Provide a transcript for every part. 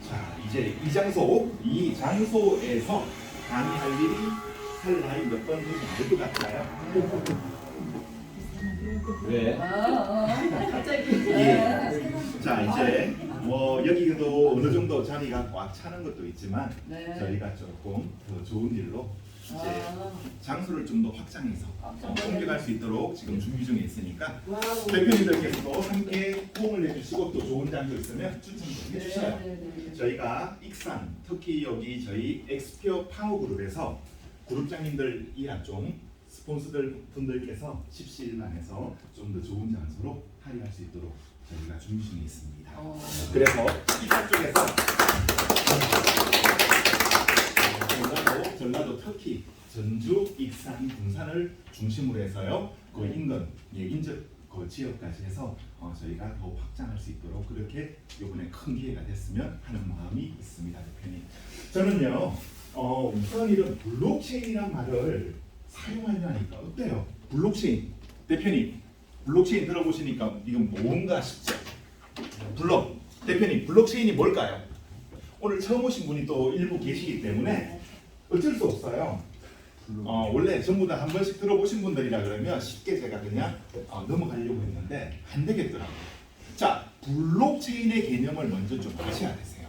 자, 이제 이 장소에서 강의할 일이 할 나이 몇 번 되지 않을 것 같아요. 왜? 갑자기. 예. 자, 이제 뭐 여기도 어느 정도 자리가 꽉 차는 것도 있지만 네. 저희가 조금 더 좋은 일로 이제 아, 장소를 좀 더 확장해서 옮겨갈 수 있도록 지금 준비 중에 있으니까 와우. 대표님들께서도 함께 호응을 해주시고 또 좋은 장소 있으면 추천 좀 해주셔요. 네. 저희가 익산, 특히 여기 저희 엑스피어 파워그룹에서 그룹장님들이랑 좀 스폰서들 분들께서 십시일반해서 좀 더 좋은 장소로 할애할 수 있도록 저희가 준비 중에 있습니다. 그래서 익산 쪽에서 전라도 특히 전주, 익산, 군산을 중심으로 해서요. 그 인근, 인접 그 지역까지 해서 저희가 더 확장할 수 있도록 그렇게 이번에 큰 기회가 됐으면 하는 마음이 있습니다, 대표님. 저는요, 우선 이런 블록체인이란 말을 사용하려니까 어때요? 블록체인, 대표님, 블록체인 들어보시니까 이건 뭔가 싶죠? 대표님, 블록체인이 뭘까요? 오늘 처음 오신 분이 또 일부 계시기 때문에 어쩔 수 없어요. 원래 전부 다 한 번씩 들어보신 분들이라 그러면 쉽게 제가 그냥 넘어가려고 했는데 안 되겠더라고요. 자, 블록체인의 개념을 먼저 좀 아셔야 되세요.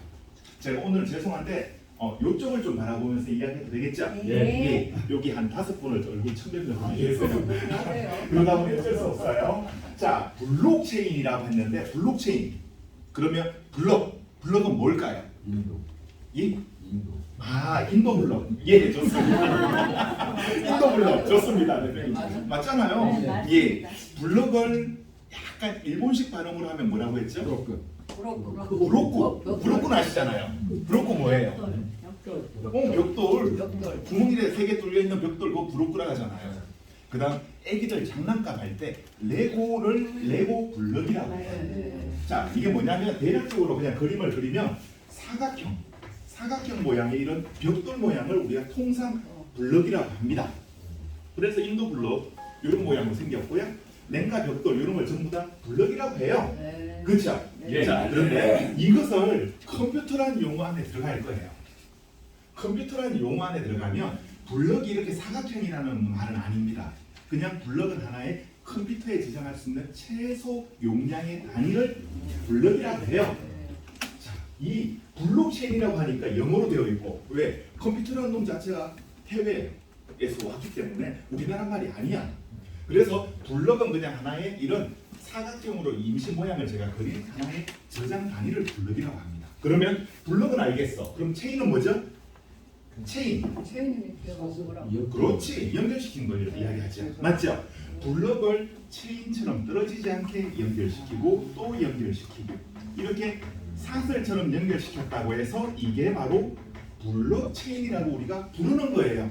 제가 오늘 죄송한데 요쪽을 좀 바라보면서 이야기해도 되겠죠? 네. 예, 여기 한 5분을 얼굴 천명을 계세요. 그러다 보니 어쩔 수 없어요. 자, 블록체인이라고 했는데 블록체인 그러면 블록은 뭘까요? 인도. 예? 인도. 인도 블록. 예, 좋습니다. 인도 블록 좋습니다. 네, 맞잖아요. 네, 맞습니다. 예, 블록을 약간 일본식 발음으로 하면 뭐라고 했죠? 브로크 아시잖아요. 브로크 뭐예요? 벽돌. 구멍이 3개 뚫려 있는 벽돌 그거 브로크라 하잖아요. 그다음 애기들 장난감 할 때 레고 블럭이라고 해요. 자, 이게 뭐냐면 대략적으로 그냥 그림을 그리면 사각형 모양의 이런 벽돌 모양을 우리가 통상 블럭이라고 합니다. 그래서 인도 블럭 이런 모양으로 생겼고요. 냉가 벽돌 이런 걸 전부 다 블럭이라고 해요. 그렇죠? 네. 자, 그런데 이것을 컴퓨터라는 용어 안에 들어갈 거예요. 컴퓨터라는 용어 안에 들어가면 블럭이 이렇게 사각형이라는 말은 아닙니다. 그냥 블럭은 하나의 컴퓨터에 저장할 수 있는 최소 용량의 단위를 블럭이라고 해요. 자, 이 블록체인이라고 하니까 영어로 되어 있고 왜? 컴퓨터라는 놈 자체가 해외에서 왔기 때문에 우리나라 말이 아니야. 그래서 블럭은 그냥 하나의 이런 사각형으로 임시 모양을 제가 그린 하나의 저장 단위를 블럭이라고 합니다. 그러면 블럭은 알겠어. 그럼 체인은 뭐죠? 체인. 그렇지. 연결시킨 걸 이야기하죠. 맞죠? 블럭을 체인처럼 떨어지지 않게 연결시키고 또 연결시키고 이렇게 사슬처럼 연결시켰다고 해서 이게 바로 블록체인이라고 우리가 부르는 거예요.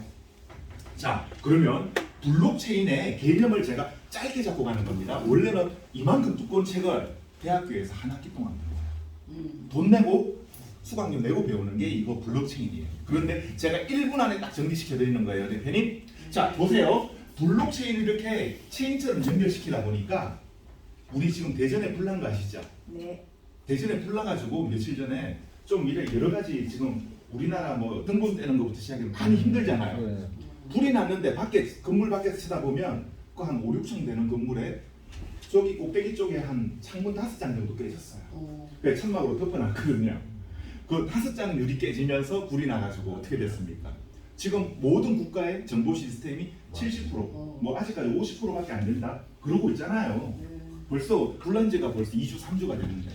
자, 그러면 블록체인의 개념을 제가 짧게 잡고 가는 겁니다. 원래는 이만큼 두꺼운 책을 대학교에서 한 학기 동안 배워요. 돈 내고 수강료 내고 배우는 게 이거 블록체인이에요. 그런데 제가 1분 안에 딱 정리시켜 드리는 거예요, 대표님. 자, 보세요. 블록체인을 이렇게 체인처럼 연결시키다 보니까 우리 지금 대전에 불난 거 아시죠? 네. 대전에 불나가지고 며칠 전에 좀 이래 여러 가지 지금 우리나라 뭐 등본 떼는 것부터 시작해 많이 힘들잖아요. 불이 났는데 건물 밖에서 쳐다보면 그 한 5, 6층 되는 건물에 저기 꼭대기 쪽에 한 창문 5장 정도 깨졌어요. 그래서 천막으로 덮어놨거든요. 그 5장 유리 깨지면서 불이 나가지고 어떻게 됐습니까? 지금 모든 국가의 정보 시스템이 70% 뭐 아직까지 50%밖에 안 된다 그러고 있잖아요. 벌써 불난 지가 벌써 2주, 3주가 됐는데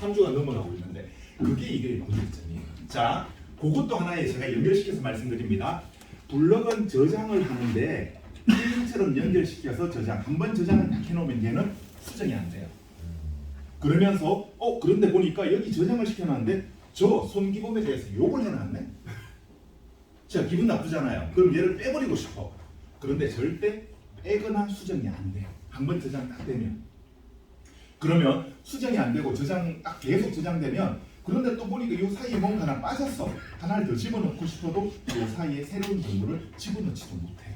3주가 넘어가고 있는데 그게 이게 문제점이에요. 자, 그것도 하나에 제가 연결시켜서 말씀드립니다. 블럭은 저장을 하는데 게임처럼 연결시켜서 한 번 저장을 딱 해놓으면 얘는 수정이 안 돼요. 그러면서 그런데 보니까 여기 저장을 시켜놨는데 저 손기범에 대해서 욕을 해놨네. 자, 기분 나쁘잖아요. 그럼 얘를 빼버리고 싶어. 그런데 절대 빼거나 수정이 안 돼요. 한 번 저장 딱 되면. 그러면 수정이 안 되고 딱 계속 저장되면 그런데 또 보니까 이 사이에 뭔가 하나 빠졌어. 하나를 더 집어넣고 싶어도 이 사이에 새로운 정보를 집어넣지도 못해요.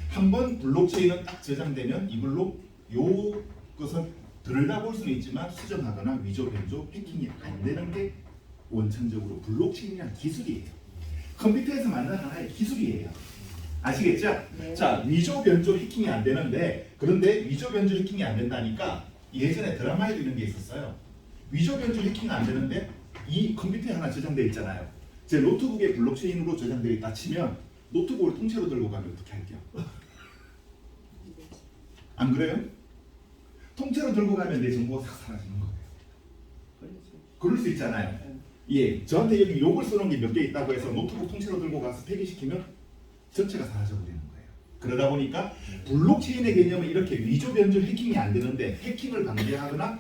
한 번 블록체인은 딱 저장되면 이걸로 요 것은 들여다볼 수는 있지만 수정하거나 위조, 변조, 해킹이 안 되는 게 원천적으로 블록체인이라는 기술이에요. 컴퓨터에서 만든 하나의 기술이에요. 아시겠죠? 네. 자, 위조, 변조, 해킹이 안 되는데, 그런데 위조, 변조, 해킹이 안 된다니까 예전에 드라마에도 이런 게 있었어요. 위조, 변조, 해킹이 안 되는데 이 컴퓨터에 하나 저장되어 있잖아요. 제 노트북에 블록체인으로 저장되어 있다 치면 노트북을 통째로 들고 가면 어떻게 할게요? 안 그래요? 통째로 들고 가면 내 정보가 싹 사라지는 거예요. 그럴 수 있잖아요. 예, 저한테 여기 욕을 써놓은 게 몇 개 있다고 해서 노트북 통째로 들고 가서 폐기시키면 전체가 사라져버리는 거예요. 그러다 보니까 블록체인의 개념은 이렇게 위조, 변조, 해킹이 안 되는데 해킹을 방지하거나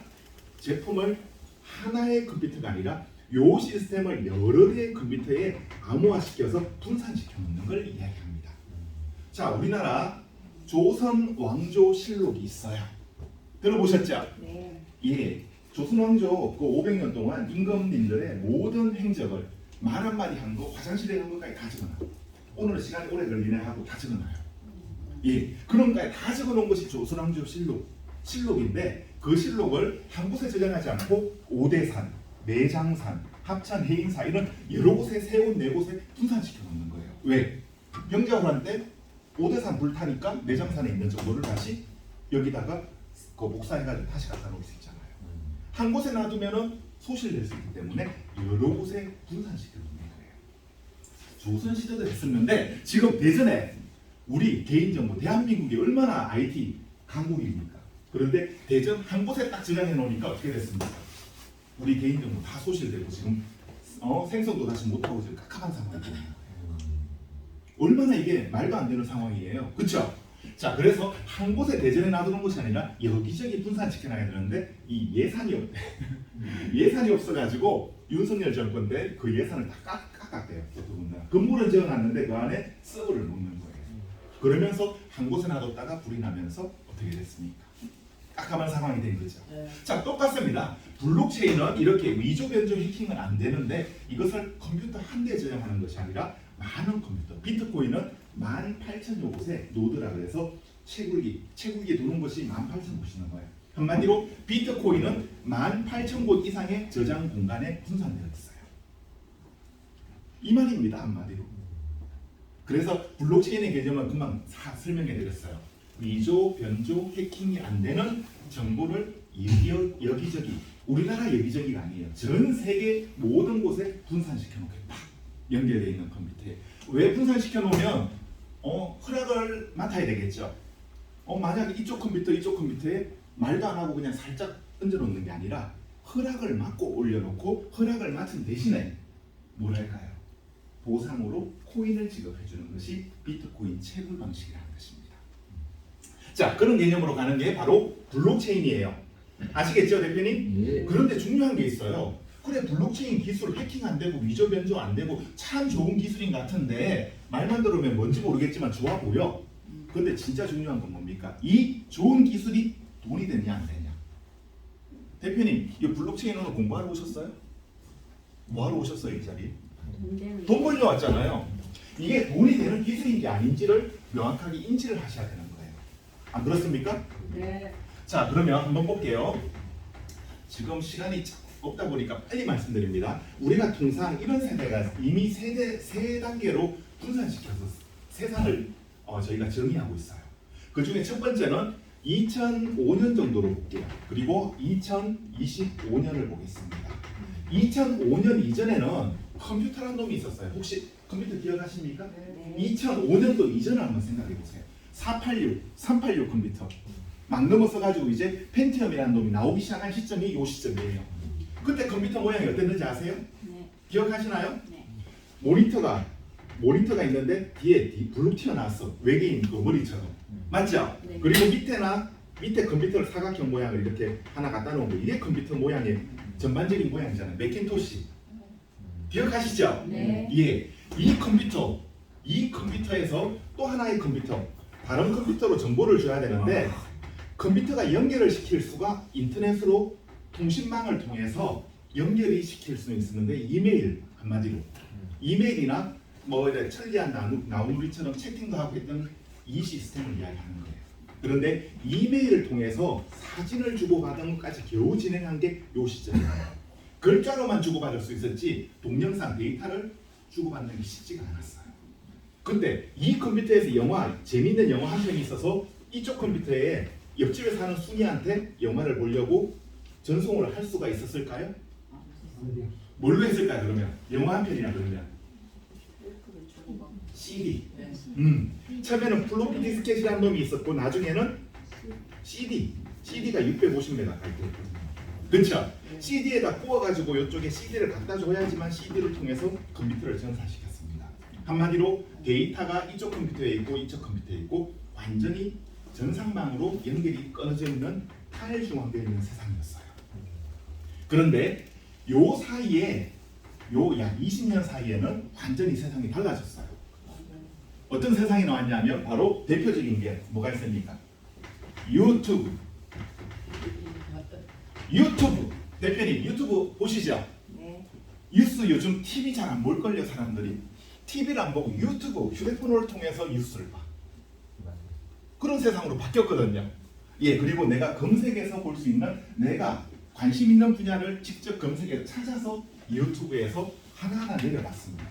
제품을 하나의 컴퓨터가 아니라 요 시스템을 여러 개의 컴퓨터에 암호화시켜서 분산시켜 놓는 걸 이야기합니다. 자, 우리나라 조선 왕조 실록이 있어요. 들어보셨죠? 네. 예, 조선 왕조 그 500년 동안 임금님들의 모든 행적을 말 한마디 한 거, 화장실에 간 것까지 다 적어놔요. 오늘 시간이 오래 걸리네 하고 다 적어놔요. 예, 그런 거에 다 적어놓은 것이 조선 왕조 실록인데 그 실록을 한 곳에 저장하지 않고 오대산, 내장산, 합천, 해인사 이런 여러 곳에 세 곳, 네 곳에 분산시켜 놓는 거예요. 왜? 병자호란 때 오대산 불타니까 내장산에 있는 정보를 다시 여기다가 그 복사해가지고 다시 갖다 놓을 수 있잖아요. 한 곳에 놔두면은 소실될 수 있기 때문에 여러 곳에 분산시켜 놓는 거예요. 조선 시대도 했었는데 지금 대전에 우리 개인정보 대한민국이 얼마나 IT 강국입니까? 그런데 대전 한 곳에 딱 저장해 놓으니까 어떻게 됐습니까? 우리 개인정보 다 소실되고 지금 생성도 다시 못하고 지금 깝깝한 상황이 되는 거예요. 얼마나 이게 말도 안 되는 상황이에요. 그렇죠? 자, 그래서 한 곳에 대전에 놔두는 것이 아니라 여기저기 분산시켜놔야 되는데 이 예산이 없대. 예산이 없어가지고 윤석열 정권 때 그 예산을 다 깎았대요. 건물은 지어놨는데 그 안에 서버를 놓는 거예요. 그러면서 한 곳에 놔뒀다가 불이 나면서 어떻게 됐습니까? 깜깜한 상황이 된 거죠. 네. 자, 똑같습니다. 블록체인은 이렇게 위조, 변조, 해킹은 안 되는데 이것을 컴퓨터 한 대에 저장하는 것이 아니라 많은 컴퓨터, 비트코인은 18,000여 곳에 노드라 그래서 채굴기에 두는 것이 18,000곳이는 거예요. 한마디로 비트코인은 18,000곳 이상의 저장 공간에 분산되어 있어요. 이 말입니다, 한마디로. 그래서 블록체인의 개념은 금방 설명해 드렸어요. 위조, 변조, 해킹이 안 되는 정보를 여기저기, 우리나라 여기저기가 아니에요. 전 세계 모든 곳에 분산시켜 놓겠다. 연결되어 있는 컴퓨터에. 왜 분산시켜 놓으면 허락을 맡아야 되겠죠. 만약에 이쪽 컴퓨터에 말도 안 하고 그냥 살짝 얹어 놓는 게 아니라 허락을 맡고 올려놓고 허락을 맡은 대신에 뭐랄까요? 보상으로 코인을 지급해 주는 것이 비트코인 채굴 방식이라는 것입니다. 자, 그런 개념으로 가는 게 바로 블록체인이에요. 아시겠죠, 대표님? 예. 그런데 중요한 게 있어요. 그래, 블록체인 기술 해킹 안 되고 위조 변조 안 되고 참 좋은 기술인 것 같은데 말만 들으면 뭔지 모르겠지만 좋아 보여. 근데 진짜 중요한 건 뭡니까? 이 좋은 기술이 돈이 되냐 안 되냐. 대표님, 이 블록체인 오늘 공부하러 오셨어요? 뭐하러 오셨어요, 이 자리? 돈 벌려 왔잖아요. 이게 돈이 되는 기술인지 아닌지를 명확하게 인지를 하셔야 되는 거예요. 안 그렇습니까? 네. 자, 그러면 한번 볼게요. 지금 시간이 없다 보니까 빨리 말씀드립니다. 우리가 통상 이런 세대가 이미 세 단계로 분산시켜서 세상을 저희가 정의하고 있어요. 그 중에 첫 번째는 2005년 정도로 볼게요. 그리고 2025년을 보겠습니다. 2005년 이전에는 컴퓨터라는 놈이 있었어요. 혹시 컴퓨터 기억하십니까? 네. 2005년도 이전을 한번 생각해 보세요. 386 컴퓨터 막 넘어서가지고 이제 펜티엄이라는 놈이 나오기 시작한 시점이 이 시점이에요. 그때 컴퓨터 모양이 어땠는지 아세요? 네. 기억하시나요? 네. 모니터가 있는데 뒤에 블록 튀어나왔어. 외계인 그 머리처럼. 맞죠? 네. 그리고 밑에 컴퓨터를 사각형 모양을 이렇게 하나 갖다 놓은 거. 이게 컴퓨터 모양의 전반적인 모양이잖아요. 맥킨토시. 기억하시죠? 네. 예. 이 컴퓨터에서 또 하나의 컴퓨터, 다른 컴퓨터로 정보를 줘야 되는데 컴퓨터가 연결을 시킬 수가 인터넷으로 통신망을 통해서 연결이 시킬 수는 있었는데 이메일 한마디로 이메일이나 뭐 이렇게 천리안 나우누리처럼 채팅도 하고 했던 이 시스템을 이야기하는 거예요. 그런데 이메일을 통해서 사진을 주고받은 것까지 겨우 진행한 게 요 시점이에요. 글자로만 주고받을 수 있었지 동영상 데이터를 주고받는 게 쉽지가 않았어요. 근데 이 컴퓨터에서 재미있는 영화 한 편이 있어서 이쪽 컴퓨터에 옆집에 사는 순이한테 영화를 보려고 전송을 할 수가 있었을까요? 뭘로 했을까요? 그러면 영화 한 편이나 그러면 CD. 처음에는 플로피 디스켓이라는 놈이 있었고 나중에는 CD가 650MB였거든요. 그렇죠? CD에다 구워가지고 이쪽에 CD를 갖다 줘야지만 CD를 통해서 컴퓨터를 전사시켰습니다. 한마디로 데이터가 이쪽 컴퓨터에 있고 이쪽 컴퓨터에 있고 완전히 전상망으로 연결이 끊어져 있는 탈중앙되어 있는 세상이었어요. 그런데 요 사이에 요 약 20년 사이에는 완전히 세상이 달라졌어요. 어떤 세상이 나왔냐면 바로 대표적인 게 뭐가 있습니까? 유튜브. 대표님 유튜브 보시죠? 네. 뉴스 요즘 TV 잘 안 볼걸요 사람들이. TV를 안 보고 유튜브 휴대폰을 통해서 뉴스를 봐. 그런 세상으로 바뀌었거든요. 예, 그리고 내가 검색해서 볼 수 있는 내가 관심 있는 분야를 직접 검색해서 찾아서 유튜브에서 하나하나 내려봤습니다.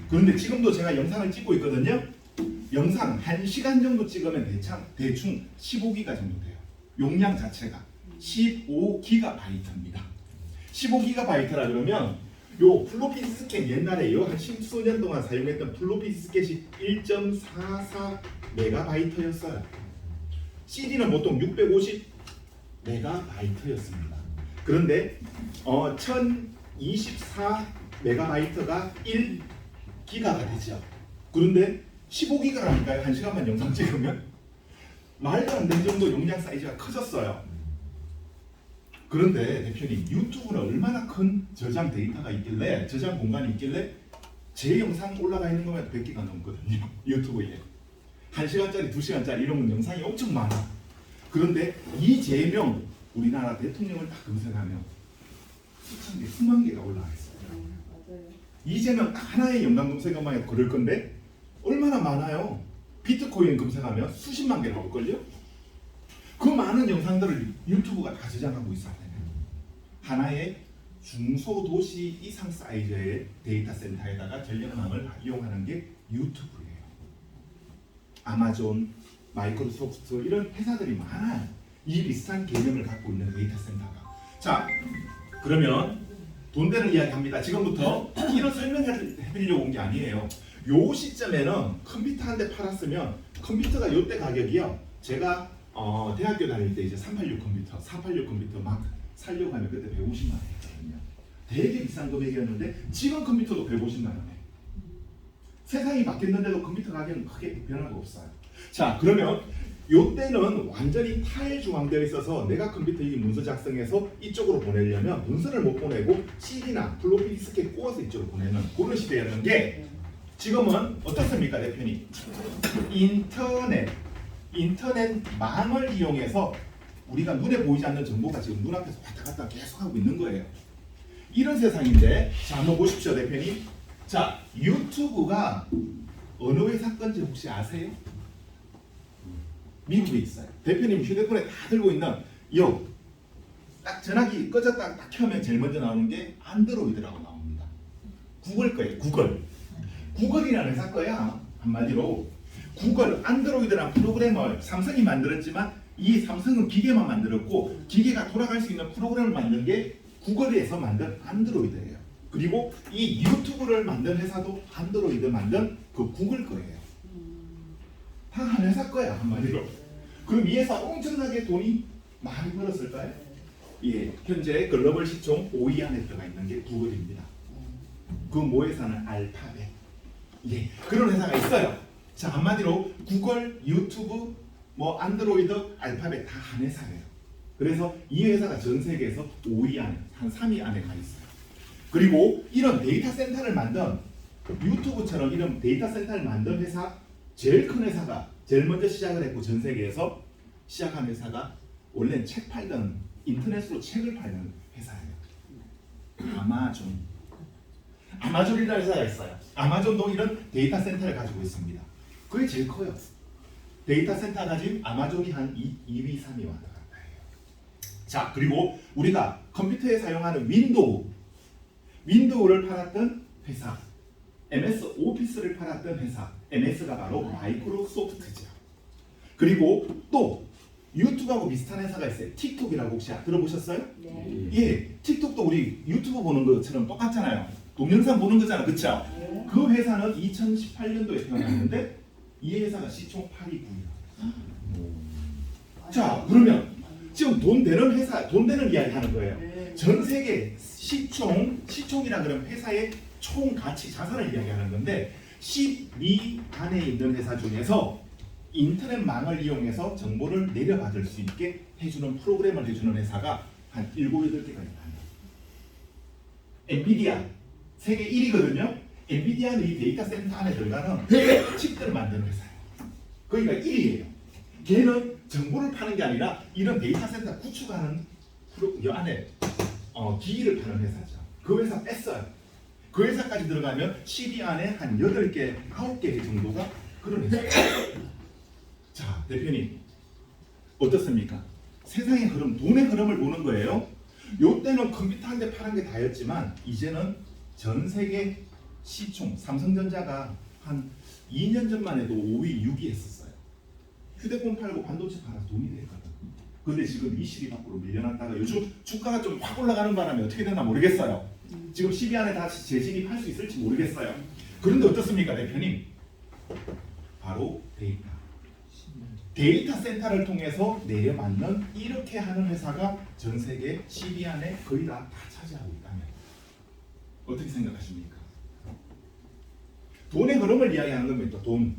그런데 지금도 제가 영상을 찍고 있거든요. 영상 1시간 정도 찍으면 대충 15기가 정도 돼요. 용량 자체가 15GB입니다. 15GB라 그러면 요 플로피 디스켓 옛날에요 한 십수년 동안 사용했던 플로피 디스켓이 1.44MB였어요. CD는 보통 650MB였습니다. 그런데 1024MB가 1기가가 되죠. 그런데 15기가라니까요. 1시간만 영상 찍으면 말도 안 되는 정도 용량 사이즈가 커졌어요. 그런데 대표님 유튜브는 얼마나 큰 저장 데이터가 있길래 저장 공간이 있길래 제 영상 올라가 있는 것만 100기가 넘거든요. 유튜브에 1시간짜리 2시간짜리 이런 영상이 엄청 많아. 그런데 이재명 우리나라 대통령을 딱 검색하면 수천 개, 수만 개가 올라와 있어요. 맞아요. 이재명 딱 하나의 영상 검색어만 해도 그럴 건데 얼마나 많아요. 비트코인 검색하면 수십만 개 나올걸요. 그 많은 영상들을 유튜브가 다 저장하고 있어야 되는 하나의 중소도시 이상 사이즈의 데이터 센터에다가 전력망을 이용하는 게 유튜브예요. 아마존, 마이크로소프트 이런 회사들이 많아요. 이 비슷한 개념을 갖고 있는 데이터 센터가. 자, 그러면 돈 되는 이야기 합니다. 지금부터 이런 설명을 해드리려고 온 게 아니에요. 요 시점에는 컴퓨터 한 대 팔았으면 컴퓨터가 요때 가격이요. 제가 대학교 다닐 때 이제 386 컴퓨터 막 살려고 하면 그때 150만 원이었거든요. 되게 비싼 금액이었는데 지금 컴퓨터도 150만 원에. 세상이 바뀌었는데도 컴퓨터 가격은 크게 변화가 없어요. 자, 그러면 요때는 완전히 탈중앙되어 있어서 내가 컴퓨터 이 문서 작성해서 이쪽으로 보내려면 문서를 못 보내고 CD나 플로피 디스켓 구워서 이쪽으로 보내는 그런 시대였는데 지금은 어떻습니까, 대표님? 인터넷망을 이용해서 우리가 눈에 보이지 않는 정보가 지금 눈앞에서 왔다 갔다 계속하고 있는 거예요. 이런 세상인데 자, 한번 보십시오, 대표님. 자, 유튜브가 어느 회사 건지 혹시 아세요? 미국에 있어요. 대표님 휴대폰에 다 들고 있는 딱 전화기 꺼졌다 딱 켜면 제일 먼저 나오는 게 안드로이드라고 나옵니다. 구글 거예요. 구글이라는 회사 거야. 한마디로 구글 안드로이드라는 프로그램을 삼성이 만들었지만 이 삼성은 기계만 만들었고 기계가 돌아갈 수 있는 프로그램을 만든 게 구글에서 만든 안드로이드예요. 그리고 이 유튜브를 만든 회사도 안드로이드 만든 그 구글 거예요. 다 한 회사 거야, 한마디로. 그럼 이 회사 엄청나게 돈이 많이 벌었을까요? 예, 현재 글로벌 시총 5위 안에 들어가 있는 게 구글입니다. 그 모회사는 알파벳. 예, 그런 회사가 있어요. 자, 한마디로 구글, 유튜브, 안드로이드, 알파벳 다 한 회사예요. 그래서 이 회사가 전 세계에서 5위 안에, 한 3위 안에 가 있어요. 그리고 이런 데이터 센터를 만든 유튜브처럼 이런 데이터 센터를 만든 회사, 제일 큰 회사가 제일 먼저 시작을 했고 전 세계에서 시작한 회사가 원래는 책 팔던 인터넷으로 책을 팔는 회사예요. 아마존이라는 회사가 있어요. 아마존도 이런 데이터 센터를 가지고 있습니다. 그게 제일 커요. 데이터 센터 가진 아마존이 한 2위, 3위 왔다 갔다 해요. 자, 그리고 우리가 컴퓨터에 사용하는 윈도우를 팔았던 회사, MS 오피스를 팔았던 회사, MS가 바로 마이크로소프트죠. 그리고 또 유튜브하고 비슷한 회사가 있어요. 틱톡이라고 혹시 들어보셨어요? 네. 예, 틱톡도 우리 유튜브 보는 것처럼 똑같잖아요. 동영상 보는 거잖아, 그쵸? 네. 그 회사는 2018년도에 태어났는데 이 회사가 시총 8위, 9위야. 자, 그러면 지금 돈 되는 회사, 돈 되는 이야기 하는 거예요. 네. 전 세계 시총이라 그러면 회사의 총 가치 자산을 이야기하는 건데 10위 안에 있는 회사 중에서 인터넷망을 이용해서 정보를 내려받을 수 있게 해주는 프로그램을 해주는 회사가 한 7, 8개가 있다. 엔비디아 세계 1위거든요. 엔비디아는 이 데이터 센터 안에 들어가는 칩들을 만드는 회사예요. 거기가 1위예요. 걔는 정보를 파는 게 아니라 이런 데이터 센터 구축하는 이 안에 기기를 파는 회사죠. 그 회사 뺐어요. 그 회사까지 들어가면 10위 안에 한 8개, 9개 정도가 그런 회사예요. 자, 대표님 어떻습니까? 세상의 흐름, 돈의 흐름을 보는 거예요. 요때는 컴퓨터 한 대 파는 게 다였지만 이제는 전 세계 시총 삼성전자가 한 2년 전만 해도 5위, 6위 했었어요. 휴대폰 팔고 반도체 팔아서 돈이 됐거든. 근데 지금 20위 밖으로 밀려났다가 요즘 주가가 좀 확 올라가는 바람에 어떻게 되나 모르겠어요. 지금 10위 안에 다시 재진입할 수 있을지 모르겠어요. 그런데 어떻습니까, 대표님? 바로 데이터 센터를 통해서 내려받는 이렇게 하는 회사가 전 세계 10위 안에 거의 다 차지하고 있다면 어떻게 생각하십니까? 돈의 흐름을 이야기하는 겁니다. 돈.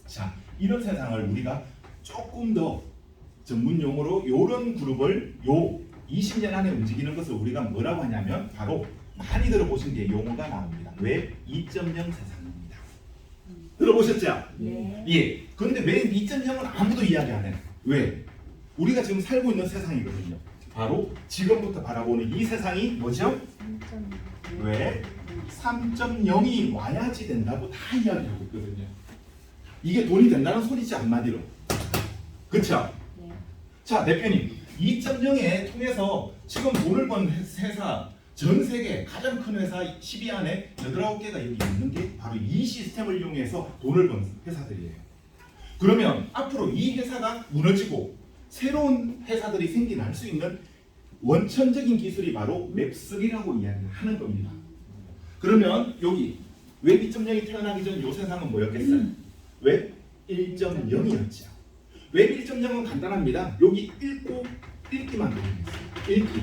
자, 이런 세상을 우리가 조금 더 전문 용어로 이런 그룹을 20년 안에 움직이는 것을 우리가 뭐라고 하냐면 바로 많이 들어보신 게 용어가 나옵니다. 웹 2.0 세상입니다. 들어보셨죠? 네. 예. 그런데 웹 2.0은 아무도 이야기 안 해요. 왜? 우리가 지금 살고 있는 세상이거든요. 바로 지금부터 바라보는 이 세상이 뭐죠? 웹 3.0이 와야지 된다고 다 이야기하고 있거든요. 이게 돈이 된다는 소리지 한마디로. 그렇죠? 네. 자, 대표님 2.0에 통해서 지금 돈을 번 회사 전 세계 가장 큰 회사 10위 안에 8, 9개가 여기 있는 게 바로 이 시스템을 이용해서 돈을 번 회사들이에요. 그러면 앞으로 이 회사가 무너지고 새로운 회사들이 생겨날 수 있는 원천적인 기술이 바로 웹3라고 이야기하는 겁니다. 그러면 여기 웹 2.0이 태어나기 전 이 세상은 뭐였겠어요? 웹 1.0이었죠. 웹 1.0은 간단합니다. 여기 읽기만 되겠어요. 읽기.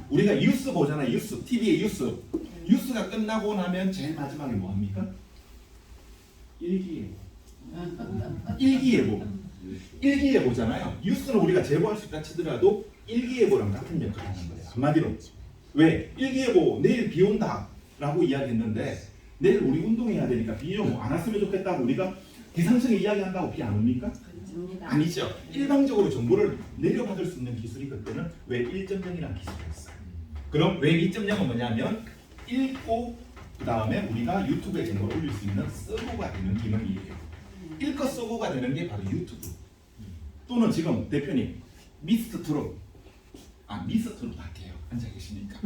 우리가 뉴스 보잖아요. 뉴스, TV의 뉴스. 뉴스가 끝나고 나면 제일 마지막에 뭐 합니까? 일기예보. 일기예보. 일기예보잖아요. 뉴스는 우리가 제보할 수 있다 치더라도 일기예보랑 같은 역할을 하는 거예요. 한마디로. 왜? 일기예보 내일 비 온다 라고 이야기했는데 내일 우리 운동해야 되니까 비 좀 안 왔으면 좋겠다고 우리가 기상청에 이야기한다고 비 안 옵니까? 아니죠. 일방적으로 정보를 내려받을 수 있는 기술이 그때는 웹 1.0이라는 기술이었어요. 그럼 웹 2.0은 뭐냐면 읽고 그 다음에 우리가 유튜브에 정보를 올릴 수 있는 서버가 되는 기능이에요. 읽고 서버가 되는 게 바로 유튜브. 또는 지금 대표님 미스터 트롯 미스터 트롯 할게요. 앉아 계시니까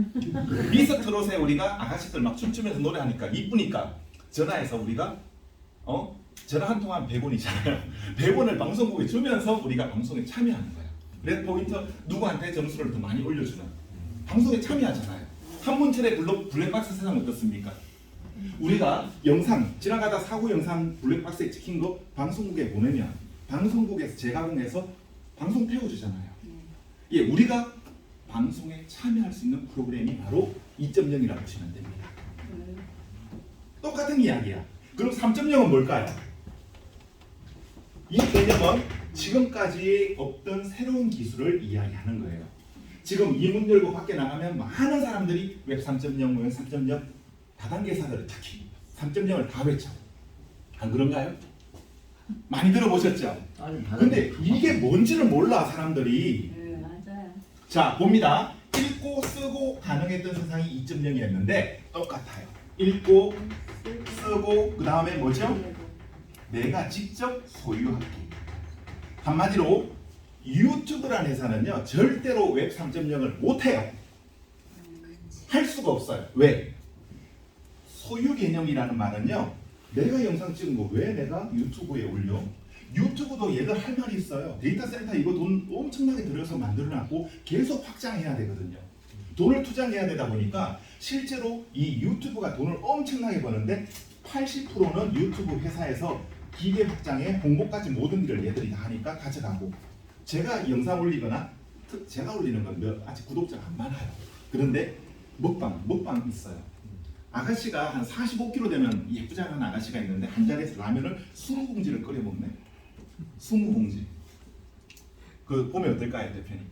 미스터 트롯에 우리가 아가씨들 막 춤추면서 노래하니까 이쁘니까 전화해서 우리가 전화 한 통 하면 100원이잖아요. 100원을 방송국에 주면서 우리가 방송에 참여하는 거예요. 그래서 포인트 누구한테 점수를 더 많이 올려주는 방송에 참여하잖아요. 한문철의 블랙박스 세상 어떻습니까? 우리가 영상 지나가다 사고 영상 블랙박스에 찍힌 거 방송국에 보내면 방송국에서 재가공해서 방송 태워주잖아요. 예, 우리가 방송에 참여할 수 있는 프로그램이 바로 2.0이라고 보시면 됩니다. 똑같은 이야기야. 그럼 3.0은 뭘까요? 이 개념은 지금까지 없던 새로운 기술을 이야기하는 거예요. 지금 이 문 열고 밖에 나가면 많은 사람들이 웹 3.0, 웹 3.0 다단계사들을 특히 3.0을 다 외쳐. 안 그런가요? 많이 들어보셨죠? 근데 이게 뭔지를 몰라 사람들이. 네, 맞아요. 자, 봅니다. 읽고 쓰고 가능했던 세상이 2.0이었는데 똑같아요. 읽고 쓰고 그 다음에 뭐죠? 내가 직접 소유하기. 한마디로 유튜브라는 회사는요 절대로 웹 3.0을 못해요. 할 수가 없어요. 왜? 소유 개념이라는 말은요 내가 영상 찍은 거 왜 내가 유튜브에 올려? 유튜브도 얘가 할 말이 있어요. 데이터 센터 이거 돈 엄청나게 들여서 만들어놨고 계속 확장해야 되거든요. 돈을 투자해야 되다 보니까 실제로 이 유튜브가 돈을 엄청나게 버는데 80%는 유튜브 회사에서 기계 확장에 홍보까지 모든 일을 얘들이 다 하니까 가져가고, 제가 영상 올리거나 제가 올리는 건 아직 구독자가 안 많아요. 그런데 먹방 있어요. 아가씨가 한 45kg 되면 예쁘지 않은 아가씨가 있는데 한 자리에서 라면을 20봉지를 끓여 먹네. 20봉지. 그 보면 어떨까요, 대표님?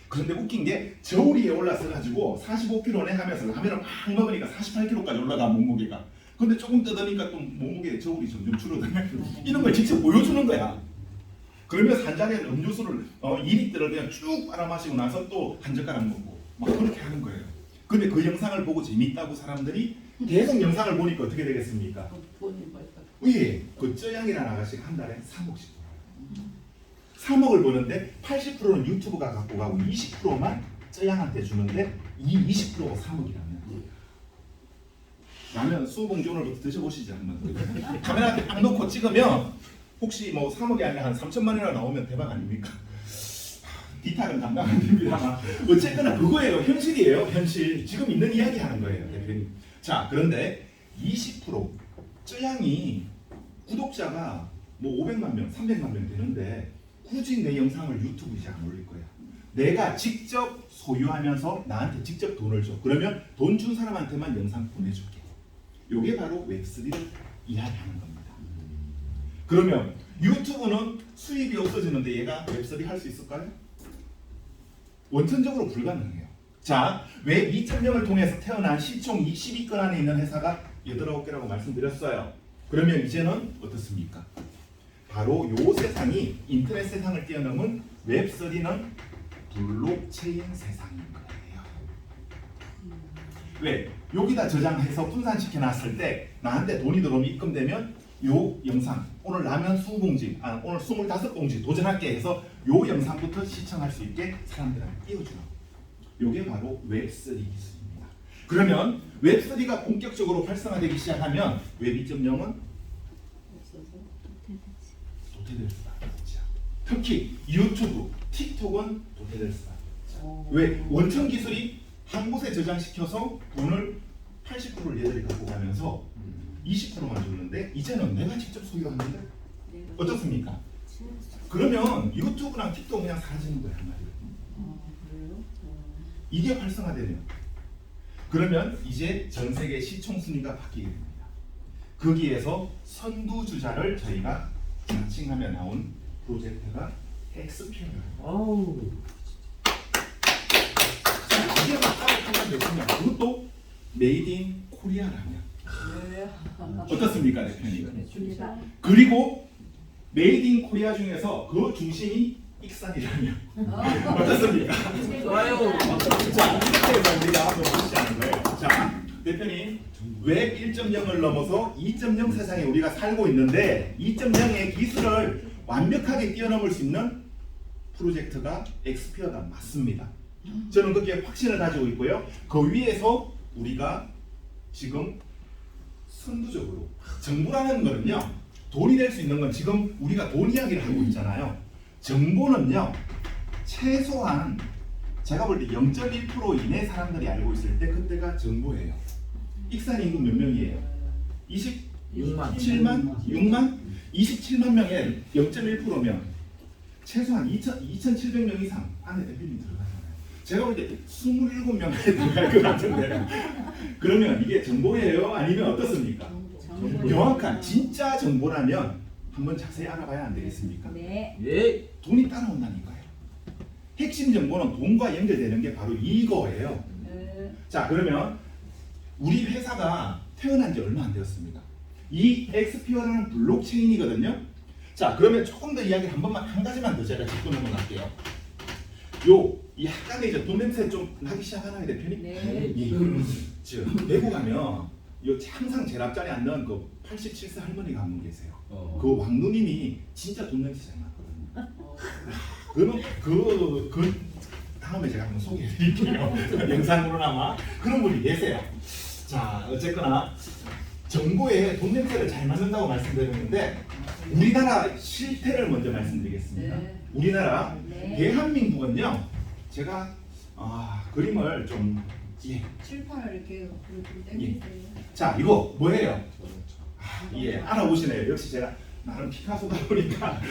그런데 웃긴 게 저울이에 올라서 가지고 45kg네 하면서 라면을 막 먹으니까 48kg까지 올라가 몸무게가. 근데 조금 뜯으니까 또 몸무게 저울이 점점 줄어드네. 이런 걸 직접 보여주는 거야. 그러면서 한 잔에 음료수를 2리터를 그냥 쭉 빨아마시고 나서 또 한 젓가락 먹고 막 그렇게 하는 거예요. 근데 그 영상을 보고 재밌다고 사람들이 계속 영상을 보니까 어떻게 되겠습니까? 예, 그 쩌양이라는 아가씨가 한 달에 3억씩 벌어요. 3억을 버는데 80%는 유튜브가 갖고 가고 20%만 쩌양한테 주는데 이 20%가 3억이라면 라면 20봉지 오늘부터 드셔보시죠 한번. 카메라에 딱 놓고 찍으면 혹시 뭐 3억이 아니라 한 3천만 원이나 나오면 대박 아닙니까? 디탈은 감당 안 됩니다만 어쨌거나 그거예요. 현실이에요. 현실. 지금 있는 이야기 하는 거예요, 대표님. 자, 그런데 20% 쩌양이 구독자가 뭐 500만 명, 300만 명 되는데 굳이 내 영상을 유튜브에 안 올릴 거야. 내가 직접 소유하면서 나한테 직접 돈을 줘. 그러면 돈 준 사람한테만 영상 보내줄게. 요게 바로 웹3를 이야기하는 겁니다. 그러면 유튜브는 수입이 없어지는데 얘가 웹3 할 수 있을까요? 원천적으로 불가능해요. 자, 웹 2.0을 통해서 태어난 시총 20위권 안에 있는 회사가 8개라고 말씀드렸어요. 그러면 이제는 어떻습니까? 바로 요 세상이 인터넷 세상을 뛰어넘은 웹3는 블록체인 세상인 거예요. 왜? 여기다 저장해서 분산시켜 놨을 때 나한테 돈이 들어오면 입금되면 요 영상 오늘 라면 20봉지 오늘 25봉지 도전할게 해서 요 영상부터 시청할 수 있게 사람들한테 띄워주는 요게 바로 웹3 기술입니다. 그러면 웹3가 본격적으로 활성화되기 시작하면 웹 2.0은 도태될 수밖에 없죠. 특히 유튜브, 틱톡은 도태될 수밖에 없죠. 왜? 원천 기술이 한 곳에 저장시켜서 돈을 80%를 얘들이 갖고 가면서 20%만 줬는데 이제는 내가 직접 소유하는데 어떻습니까? 그러면 유튜브랑 틱톡 그냥 사라지는 거야 한마디로. 이게 활성화되면 그러면 이제 전 세계 시총 순위가 바뀌게 됩니다. 거기에서 선두주자를 저희가 자칭하며 나온 프로젝트가 엑스피어예요. 이게 맞다고 되시면 그것도 메이드 인 코리아라면 어떻습니까, 대표님? 그리고 메이드 인 코리아 중에서 그 중심이 익산이라면 어떻습니까? 좋아요. 자, 이렇게 해서 우리가 한번 보시자는 거예요. 자, 대표님, 웹 1.0을 넘어서 2.0 세상에 우리가 살고 있는데 2.0의 기술을 완벽하게 뛰어넘을 수 있는 프로젝트가 엑스피어가 맞습니다. 저는 그게 확신을 가지고 있고요. 그 위에서 우리가 지금 선두적으로 정보라는 거는요 돈이 될 수 있는 건 지금 우리가 돈 이야기를 하고 있잖아요. 정보는요 최소한 제가 볼 때 0.1% 이내 사람들이 알고 있을 때 그때가 정보예요. 익산 인구 몇 명이에요? 6만 6만? 27만 명에 0.1%면 최소한 2,700명 이상 안에 대표님 들어가잖아요. 제가 볼 때 27명에 들어갈 것 같은데 그러면 이게 정보예요? 아니면 어떻습니까? 명확한 진짜 정보라면 한번 자세히 알아봐야 안 되겠습니까? 네. 예. 돈이 따라온다니까요. 핵심 정보는 돈과 연결되는 게 바로 이거예요. 자, 그러면 우리 회사가 태어난 지 얼마 안 되었습니다. 이 엑스피어라는 블록체인이거든요. 자, 그러면 조금 더 이야기 한 가지만 더 제가 짚고 넘어갈게요. 약간의 이제 돈 냄새 좀 나기 시작하나요, 대표님? 네. 저 외국 가면 요 항상 제 앞자리에 앉는 그 87세 할머니가 한 분 계세요. 어. 그 왕누님이 진짜 돈 냄새 잘 났거든요. 그러면 그 다음에 제가 한번 소개해드릴게요. 영상으로나마 그런 분이 계세요. 자, 어쨌거나 정보에 돈 냄새를 잘 맡는다고 말씀드렸는데 우리나라 실태를 먼저 말씀드리겠습니다. 네. 우리나라 네. 대한민국은요, 제가 그림을 좀 칠판을 이렇게 좀 예. 땡기세요. 자, 이거 뭐예요? 예, 알아보시네요. 역시 제가 나름 피카소다 보니까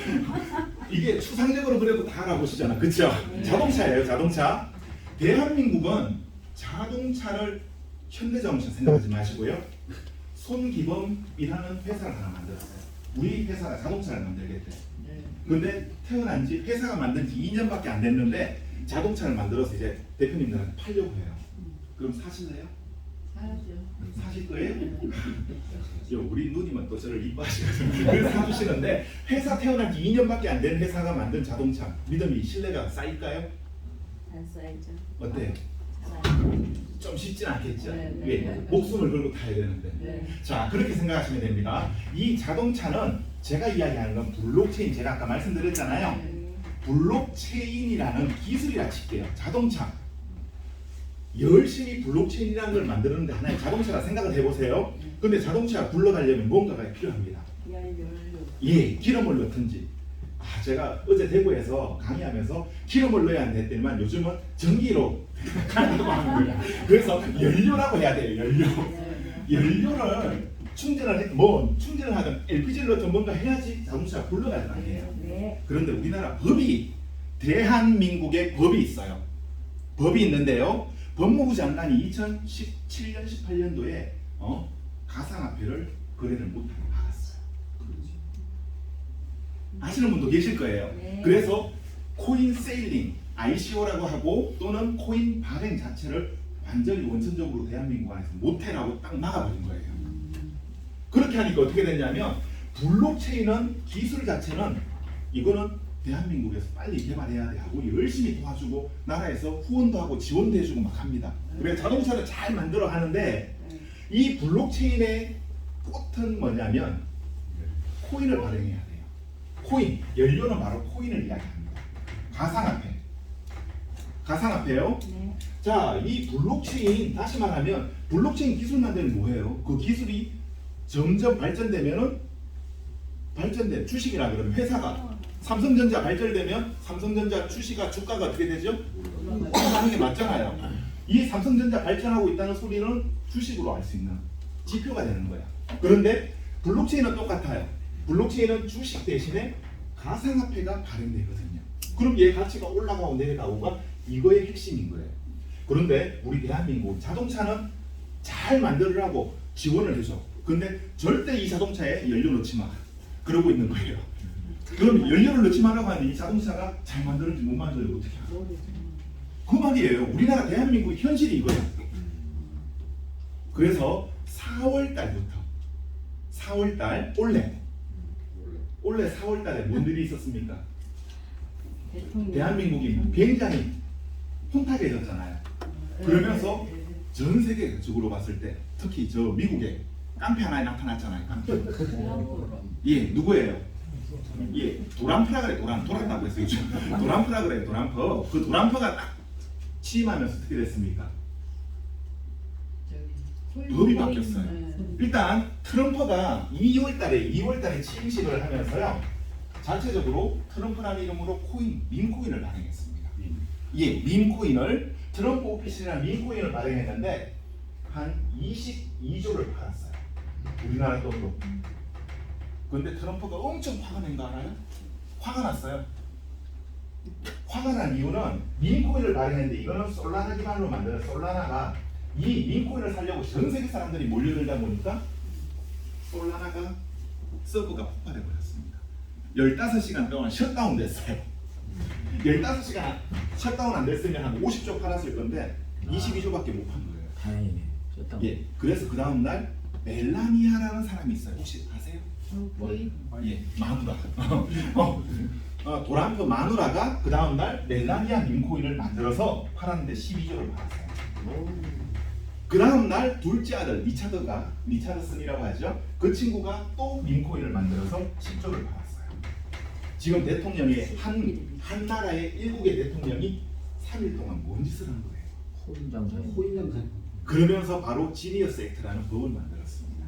이게 추상적으로 그래도 다 알아보시잖아, 그렇죠? 자동차예요, 자동차. 대한민국은 자동차를 현대자동차 생각하지 마시고요. 손기범이라는 회사를 하나 만들었어요. 우리 회사가 자동차를 만들겠대. 네. 근데 태어난 지 회사가 만든 지 2년밖에 안 됐는데 자동차를 만들어서 이제 대표님들한테 팔려고 해요. 그럼 사실래요? 사야죠. 사실 거예요? 우리 누님은 또 저를 이뻐하시거든요. 그래서 사주시는데 회사 태어난 지 2년밖에 안 된 회사가 만든 자동차 믿음이 신뢰가 쌓일까요? 안 써야죠. 어때요? 잘하죠. 좀 쉽진 않겠죠? 네, 네. 왜? 목숨을 걸고 타야 되는데. 네. 자, 그렇게 생각하시면 됩니다. 이 자동차는 제가 이야기하는 건 블록체인, 제가 아까 말씀드렸잖아요. 네. 블록체인이라는 기술이라 칠게요. 자동차. 열심히 블록체인이라는 걸 만드는데 하나의 자동차라 생각을 해보세요. 근데 자동차가 굴러가려면 뭔가가 필요합니다. 연료. 예, 기름을 넣든지. 제가 어제 대구에서 강의하면서 기름을 넣어야 한다 했더니만 요즘은 전기로 간다고 하는 거예요. 그래서 연료라고 해야 돼요, 연료. 연료를 충전을 하든 LPG를 넣든 뭔가 해야지 자동차가 굴러갈 거 아니에요. 네. 그런데 우리나라 법이, 대한민국의 법이 있어요. 법이 있는데요. 법무부 장관이 2017년, 18년도에 가상화폐를 거래를 못하게 막았어요. 아시는 분도 계실 거예요. 네. 그래서 코인 세일링, ICO라고 하고 또는 코인 발행 자체를 완전히 원천적으로 대한민국 안에서 못해라고 딱 막아버린 거예요. 그렇게 하니까 어떻게 됐냐면 블록체인은 기술 자체는 이거는 대한민국에서 빨리 개발해야 돼 하고 열심히 도와주고 나라에서 후원도 하고 지원도 해주고 막 합니다. 그래서 자동차를 잘 만들어 하는데 이 블록체인의 꽃은 뭐냐면 코인을 발행해야 돼요. 코인, 연료는 바로 코인을 이야기합니다. 가상화폐. 가상화폐요. 네. 자, 이 블록체인, 다시 말하면 블록체인 기술 만드는 뭐예요? 그 기술이 점점 발전되면은 발전된 주식이라 그러면 회사가 삼성전자 발전되면 삼성전자 주가가 어떻게 되죠? 올라가는 게 맞잖아요. 이 삼성전자 발전하고 있다는 소리는 주식으로 알 수 있는 지표가 되는 거야. 그런데 블록체인은 똑같아요. 블록체인은 주식 대신에 가상화폐가 발행되거든요. 그럼 얘 가치가 올라가고 내려가고가 이거의 핵심인 거예요. 그런데 우리 대한민국 자동차는 잘 만들으라고 지원을 해줘. 근데 절대 이 자동차에 연료 넣지 마. 그러고 있는 거예요. 그럼 연료를 넣지 말라고 하는데 이 자동차가 잘 만들는지 못 만들어요. 어떻게 알아? 그 말이에요. 우리나라 대한민국 현실이 이거야. 그래서 4월 달부터 4월 달 올해 4월 달에 뭔 일이 있었습니까? 대한민국이 굉장히 혼탁해졌잖아요. 그러면서 전 세계적으로 봤을 때 특히 저 미국에 깡패 하나 나타났잖아요. 깡패. 예, 누구예요? 예, 도람프라 그래. 돌았다고 했어요. 도람프라 그래. 도람프. 그 도람프가 딱 취임하면서 어떻게 됐습니까? 법이 바뀌었어요. 일단 트럼프가 2월달에 취임식을 하면서요, 자체적으로 트럼프라는 이름으로 밈코인을 발행했습니다. 예, 밈코인을 트럼프 오피스라는 밈코인을 발행했는데 한 22조를 팔았어요. 우리나라 돈으로. 그런데 트럼프가 엄청 화가 낸 거 알아요? 화가 났어요. 화가 난 이유는 밈코인을 발행했는데 이거는 솔라나 기반으로 만드는 솔라나가 이 밈코인을 살려고 전 세계 사람들이 몰려들다 보니까 솔라나가 서버가 폭발해 버렸습니다. 15시간 동안 셧다운 됐어요. 15시간 셧다운 안 됐으면 한 50조 팔았을 건데 22조밖에 못 판 거예요. 다행이네. 셧다운. 예, 그래서 그 다음 날 멜라니아라는 사람이 있어요. 혹시 아세요? 예, 마누라. 도람프 마누라가 그 다음 날 멜라니아 밈코인을 만들어서 팔았는데 12조를 팔았어요. 그 다음 날 둘째 아들 리차드슨이라고 하죠. 그 친구가 또 민코인을 만들어서 10조를 받았어요. 지금 대통령이 한 나라의 7개 대통령이 3일 동안 뭔 짓을 한 거예요? 호인장사. 그러면서 바로 지니어스 액트라는 법을 만들었습니다.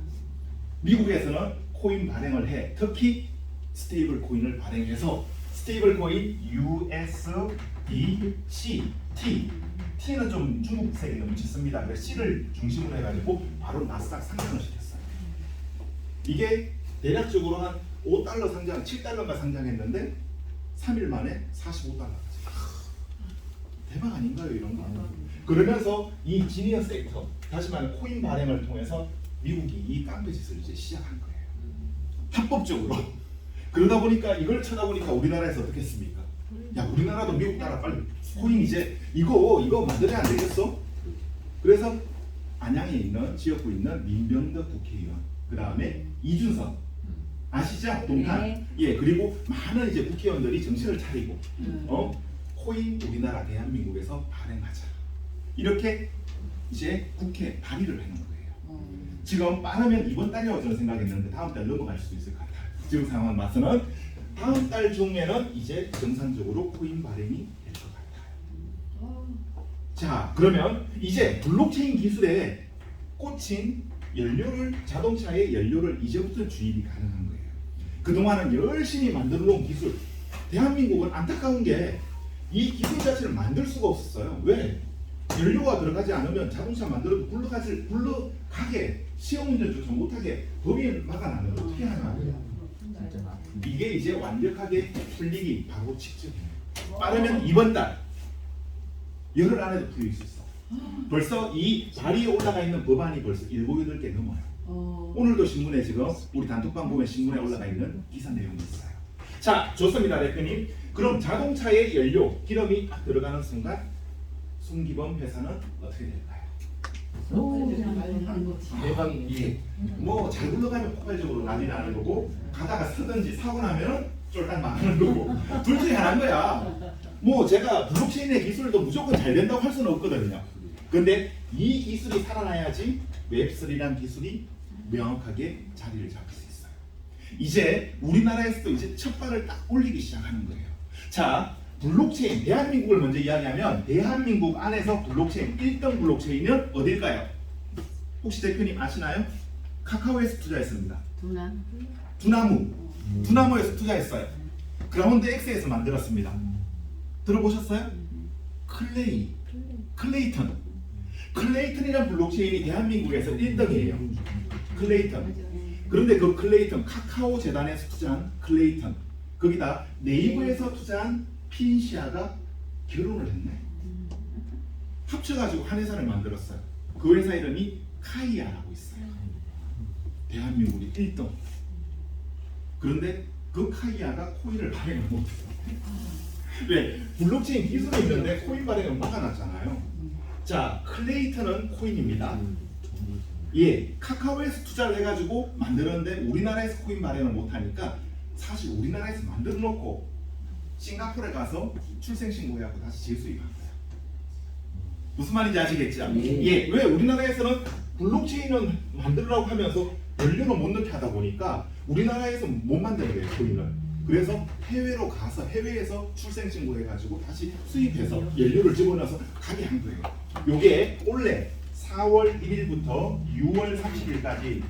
미국에서는 코인 발행을 해 특히 스테이블 코인을 발행해서 스테이블 코인 USDC T는 좀 중국색이 너무 짙습니다. 그래서 C를 중심으로 해가지고 바로 나스닥 상장을 시켰어요. 이게 대략적으로 한 5달러 상장, 7달러가 상장했는데 3일 만에 45달러. 대박 아닌가요, 이런 거? 그러면서 이 지니어스 액터, 다시 말해 코인 발행을 통해서 미국이 이 깡패 짓을 이제 시작한 거예요. 합법적으로. 그러다 보니까 이걸 쳐다보니까 우리나라에서 어떻게 했습니까? 야, 우리나라도 미국 따라 빨리 코인 이제 이거 만들어야 안 되겠어? 그래서 안양에 있는 지역구에 있는 민병덕 국회의원, 그 다음에 이준석 아시죠? 동탄. 네. 예, 그리고 많은 이제 국회의원들이 정신을 차리고 코인 우리나라 대한민국에서 발행하자. 이렇게 이제 국회 발의를 해놓은 거예요. 지금 빠르면 이번 달이라고 저는 생각했는데 다음 달 넘어갈 수도 있을 것 같아요. 지금 상황 봐서는 다음 달 중에는 이제 정상적으로 코인 발행이 될 것 같아요. 자, 그러면 이제 블록체인 기술에 꽂힌 자동차의 연료를 이제부터 주입이 가능한 거예요. 그동안은 열심히 만들어 놓은 기술, 대한민국은 안타까운 게 이 기술 자체를 만들 수가 없었어요. 왜? 연료가 들어가지 않으면 자동차 만들어도 굴러가게 시험 운전조차 못하게 법이 막아놨는데 어떻게 하냐. 이게 이제 완벽하게 풀리기 바로 직전이에요. 빠르면 이번 달 열흘 안에도 풀릴 수 있어. 벌써 이 발의에 올라가 있는 법안이 벌써 7, 8개 넘어요. 오늘도 신문에 지금 우리 단톡방 보면 신문에 올라가 있는 기사 내용이 있어요. 자, 좋습니다, 대표님. 그럼 자동차의 연료, 기름이 딱 들어가는 순간 손기범 회사는 어떻게 될까요? 대박이네. 예. 뭐 잘 굴러가면 폭발적으로 난리 나는 거고 가다가 쓰든지 사고 나면 쫄딱 망하는 거고 둘 중에 하나인 거야. 뭐 제가 블록체인의 기술도 무조건 잘 된다고 할 수는 없거든요. 근데 이 기술이 살아나야지 웹3라는 기술이 명확하게 자리를 잡을 수 있어요. 이제 우리나라에서도 이제 첫 발을 딱 올리기 시작하는 거예요. 자, 블록체인, 대한민국을 먼저 이야기하면 대한민국 안에서 블록체인 1등 블록체인은 어딜까요? 혹시 대표님 아시나요? 카카오에서 투자했습니다. 두나무에서 투자했어요. 그라운드 X에서 만들었습니다. 들어보셨어요? 클레이턴이란 블록체인이 대한민국에서 1등이에요. 클레이턴. 그런데 그 클레이턴, 카카오 재단에서 투자한 클레이턴, 거기다 네이버에서 투자한 핀시아가 결혼을 했네. 합쳐가지고 한 회사를 만들었어요. 그 회사 이름이 카이아라고 있어요. 대한민국이 1등. 그런데 그 카이아가 코인을 발행을 못해요. 왜? 블록체인 기술이 있는데 코인 발행을 막아놨잖아요. 자, 클레이턴은 코인입니다. 예, 카카오에서 투자를 해가지고 만들었는데 우리나라에서 코인 발행을 못하니까 사실 우리나라에서 만들어 놓고 싱가포르에 가서 출생신고해갖고 다시 재수입한 거야. 무슨 말인지 아시겠죠? 예, 왜 우리나라에서는 블록체인은 만들라고 하면서 연료를 못 넣게 하다 보니까 우리나라에서 못 만드는 거예요, 코인을. 그래서 해외로 가서 해외에서 출생신고해가지고 다시 수입해서 연료를 집어넣어서 가게 한 거예요. 요게 원래 4월 1일부터 6월 30일까지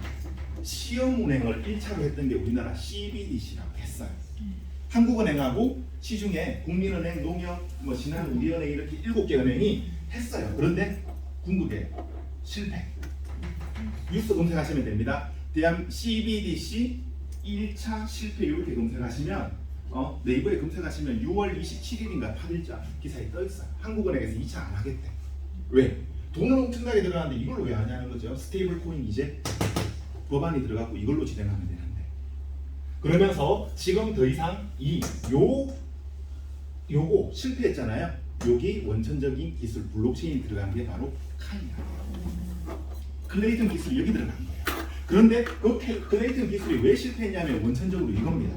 시험 운행을 1차로 했던 게 우리나라 CBDC라고 했어요. 한국은행하고 시중에 국민은행, 농협, 신한우리은행 이렇게 7개 은행이 했어요. 그런데 궁극에 실패. 뉴스 검색하시면 됩니다. 대한 CBDC 1차 실패 이렇게 검색하시면 네이버에 검색하시면 6월 27일인가 8일자 기사에 떠 있어요. 한국은행에서 2차 안 하겠대. 왜? 돈은 엄청나게 들어가는데 이걸로 왜 하냐는 거죠. 스테이블 코인 이제 법안이 들어가고 이걸로 진행하면 되는데. 그러면서 지금 더 이상 요거 실패했잖아요. 여기 원천적인 기술 블록체인이 들어간 게 바로 카이아예요. 클레이턴 기술이 여기 들어간 거예요. 그런데 그 클레이턴 기술이 왜 실패했냐면 원천적으로 이겁니다.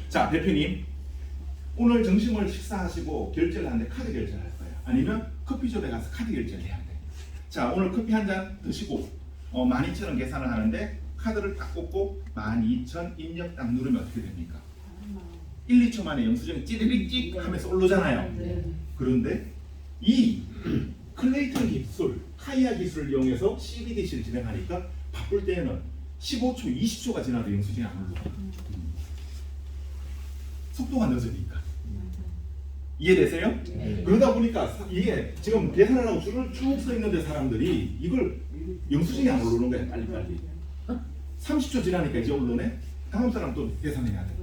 자, 대표님 오늘 점심을 식사하시고 결제를 하는데 카드 결제를 할 거예요. 아니면 커피숍에 가서 카드 결제를 해야 돼. 자, 오늘 커피 한 잔 드시고 12,000원 계산을 하는데 카드를 딱 꽂고 12,000 입력 딱 누르면 어떻게 됩니까? 1, 2초 만에 영수증이 찌르릭 찍 하면서 오르잖아요. 네. 그런데 이 클레이턴 기술, 카이아 기술을 이용해서 CBDC를 진행하니까 바쁠 때에는 15초, 20초가 지나도 영수증이 안 올라가. 속도가 늦으니까. 이해되세요? 네. 그러다 보니까 이게 지금 계산을 하고 줄을 쭉 서 있는데 사람들이 이걸 영수증이 안 오르는 거야, 빨리빨리. 30초 지나니까 이제 올르네. 다음 사람 또 계산해야 돼.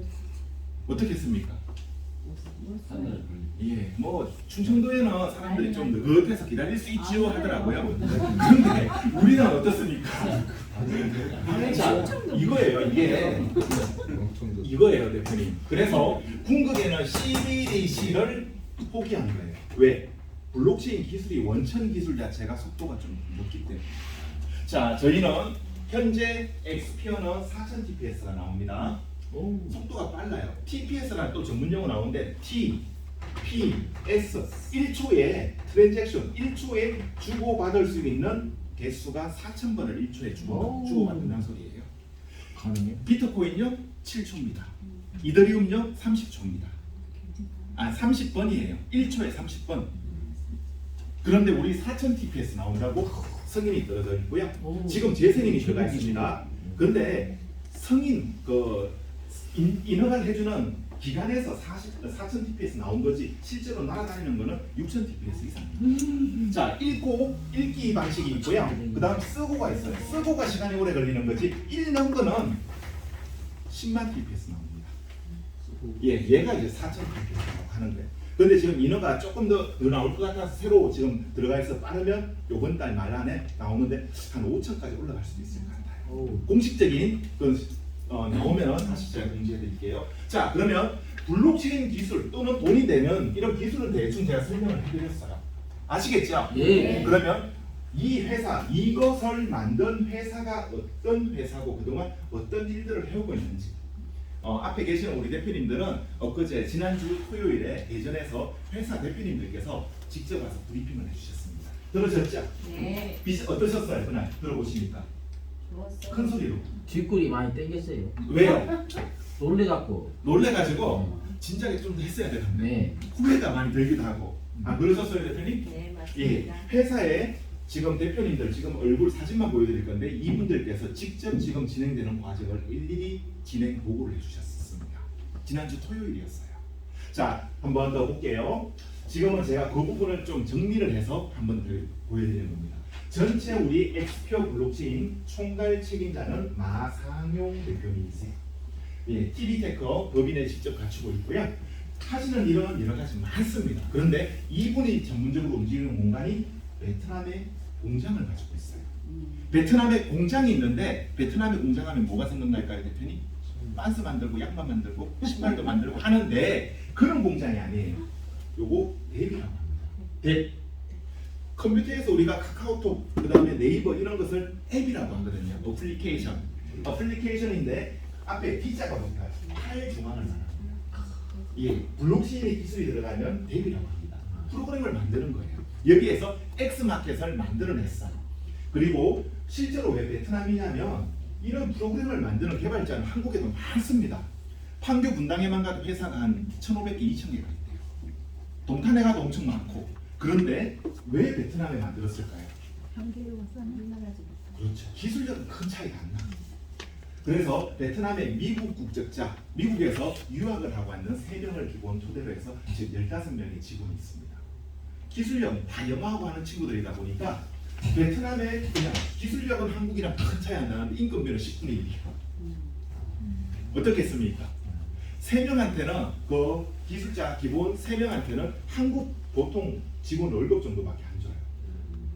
어떻겠습니까? 예, 뭐 충청도에는 사람들이 좀 느긋해서 기다릴 수 있지요 하더라고요. 그런데 우리는 어떻습니까? 자, 이거예요, 이거예요, 대표님. 그래서 궁극에는 CBDC를 포기한 거예요. 왜? 블록체인 기술이 원천 기술 자체가 속도가 좀 높기 때문에. 자, 저희는 현재 엑스피어는 4000TPS가 나옵니다. 속도가 빨라요. TPS라는 또 전문 용어 나오는데 T, P, S 1초에 트랜잭션 1초에 주고받을 수 있는 개수가 4,000번을 1초에 주고받는다는 소리예요. 가능해요? 비트코인요 7초입니다. 이더리움요 30초입니다. 30번이에요. 1초에 30번. 그런데 우리 4000 TPS 나온다고 승인이 떨어져 있고요. 지금 재승인이 들어가 있습니다. 그런데 승인 인허가를 해주는 기관에서 4000 TPS 나온 거지 실제로 날아다니는 거는 6000 TPS 이상. 자, 읽기 방식이 있고요. 그 다음 쓰고가 있어요. 쓰고가 시간이 오래 걸리는 거지 읽는 거는 10만 TPS 나옵니다. 예, 얘가 이제 4000 TPS라고 하는데. 근데 지금 인허가 조금 더 나올 것 같아서 새로 지금 들어가 있어 빠르면 요번 달 말 안에 나오는데 한 5천까지 올라갈 수도 있을 것 같아요. 공식적인 나오면 다시 제가 공지해 드릴게요. 자, 그러면 블록체인 기술 또는 돈이 되는 이런 기술은 대충 제가 설명을 해드렸어요. 아시겠죠? 예. 그러면 이 회사, 이것을 만든 회사가 어떤 회사고 그동안 어떤 일들을 해오고 있는지 앞에 계시는 우리 대표님들은 엊그제 지난주 토요일에 대전에서 회사 대표님들께서 직접 와서 브리핑을 해주셨습니다. 들으셨죠? 네. 어떠셨어요? 그날 들어보시니까 좋았어요. 큰 소리로. 뒷골이 많이 땡겼어요. 왜요? 놀래갖고. 놀래가지고 진작에 좀 더 했어야 되는데 네. 후회가 많이 들기도 하고. 그러셨어요 대표님? 네, 예. 맞습니다. 회사에 지금 대표님들 지금 얼굴 사진만 보여드릴 건데 이분들께서 직접 지금 진행되는 과정을 일일이 진행 보고를 해주셨습니다. 지난주 토요일이었어요. 자, 한 번 더 볼게요. 지금은 제가 그 부분을 좀 정리를 해서 한번 더 보여드리는 겁니다. 전체 우리 엑스피어 블록체인 총괄 책임자는 마상용 대표님이세요. 예, TV테커 법인에 직접 갖추고 있고요. 하시는 일은 여러 가지 많습니다. 그런데 이분이 전문적으로 움직이는 공간이 베트남에 공장을 가지고 있어요. 베트남에 공장이 있는데 베트남에 공장하면 뭐가 생각날까요, 대표님? 빤스 만들고 양말 만들고 신발도 만들고 하는데 그런 공장이 아니에요. 요거 앱이라고 합니다. 앱. 컴퓨터에서 우리가 카카오톡 그 다음에 네이버 이런 것을 앱이라고 하거든요. 어플리케이션. 어플리케이션인데 앞에 D자가 뭔가요? 탈중앙을 말합니다. 예, 블록체인의 기술이 들어가면 앱이라고 합니다. 프로그램을 만드는 거예요. 여기에서 X마켓을 만들어냈어요. 그리고 실제로 왜 베트남이냐면 이런 프로그램을 만드는 개발자는 한국에도 많습니다. 판교 분당에만 가도 회사가 한 1,500개, 2,000개가 있대요. 동탄에 가도 엄청 많고. 그런데 왜 베트남에 만들었을까요? 경기도가 싸나가지고. 그렇죠. 기술력은 큰 차이가 안 나. 그래서 베트남의 미국 국적자, 미국에서 유학을 하고 왔는 3명을 기본 토대로 해서 지금 15명의 직원이 있습니다. 기술력 다 영어하고 하는 친구들이다 보니까 베트남의 그냥 기술력은 한국이랑 큰 차이 안 나는데 인건비는 10분의 1이에요. 어떻겠습니까? 3명한테는 그 기술자 기본 3명한테는 한국 보통 직원 월급 정도밖에 안 줘요.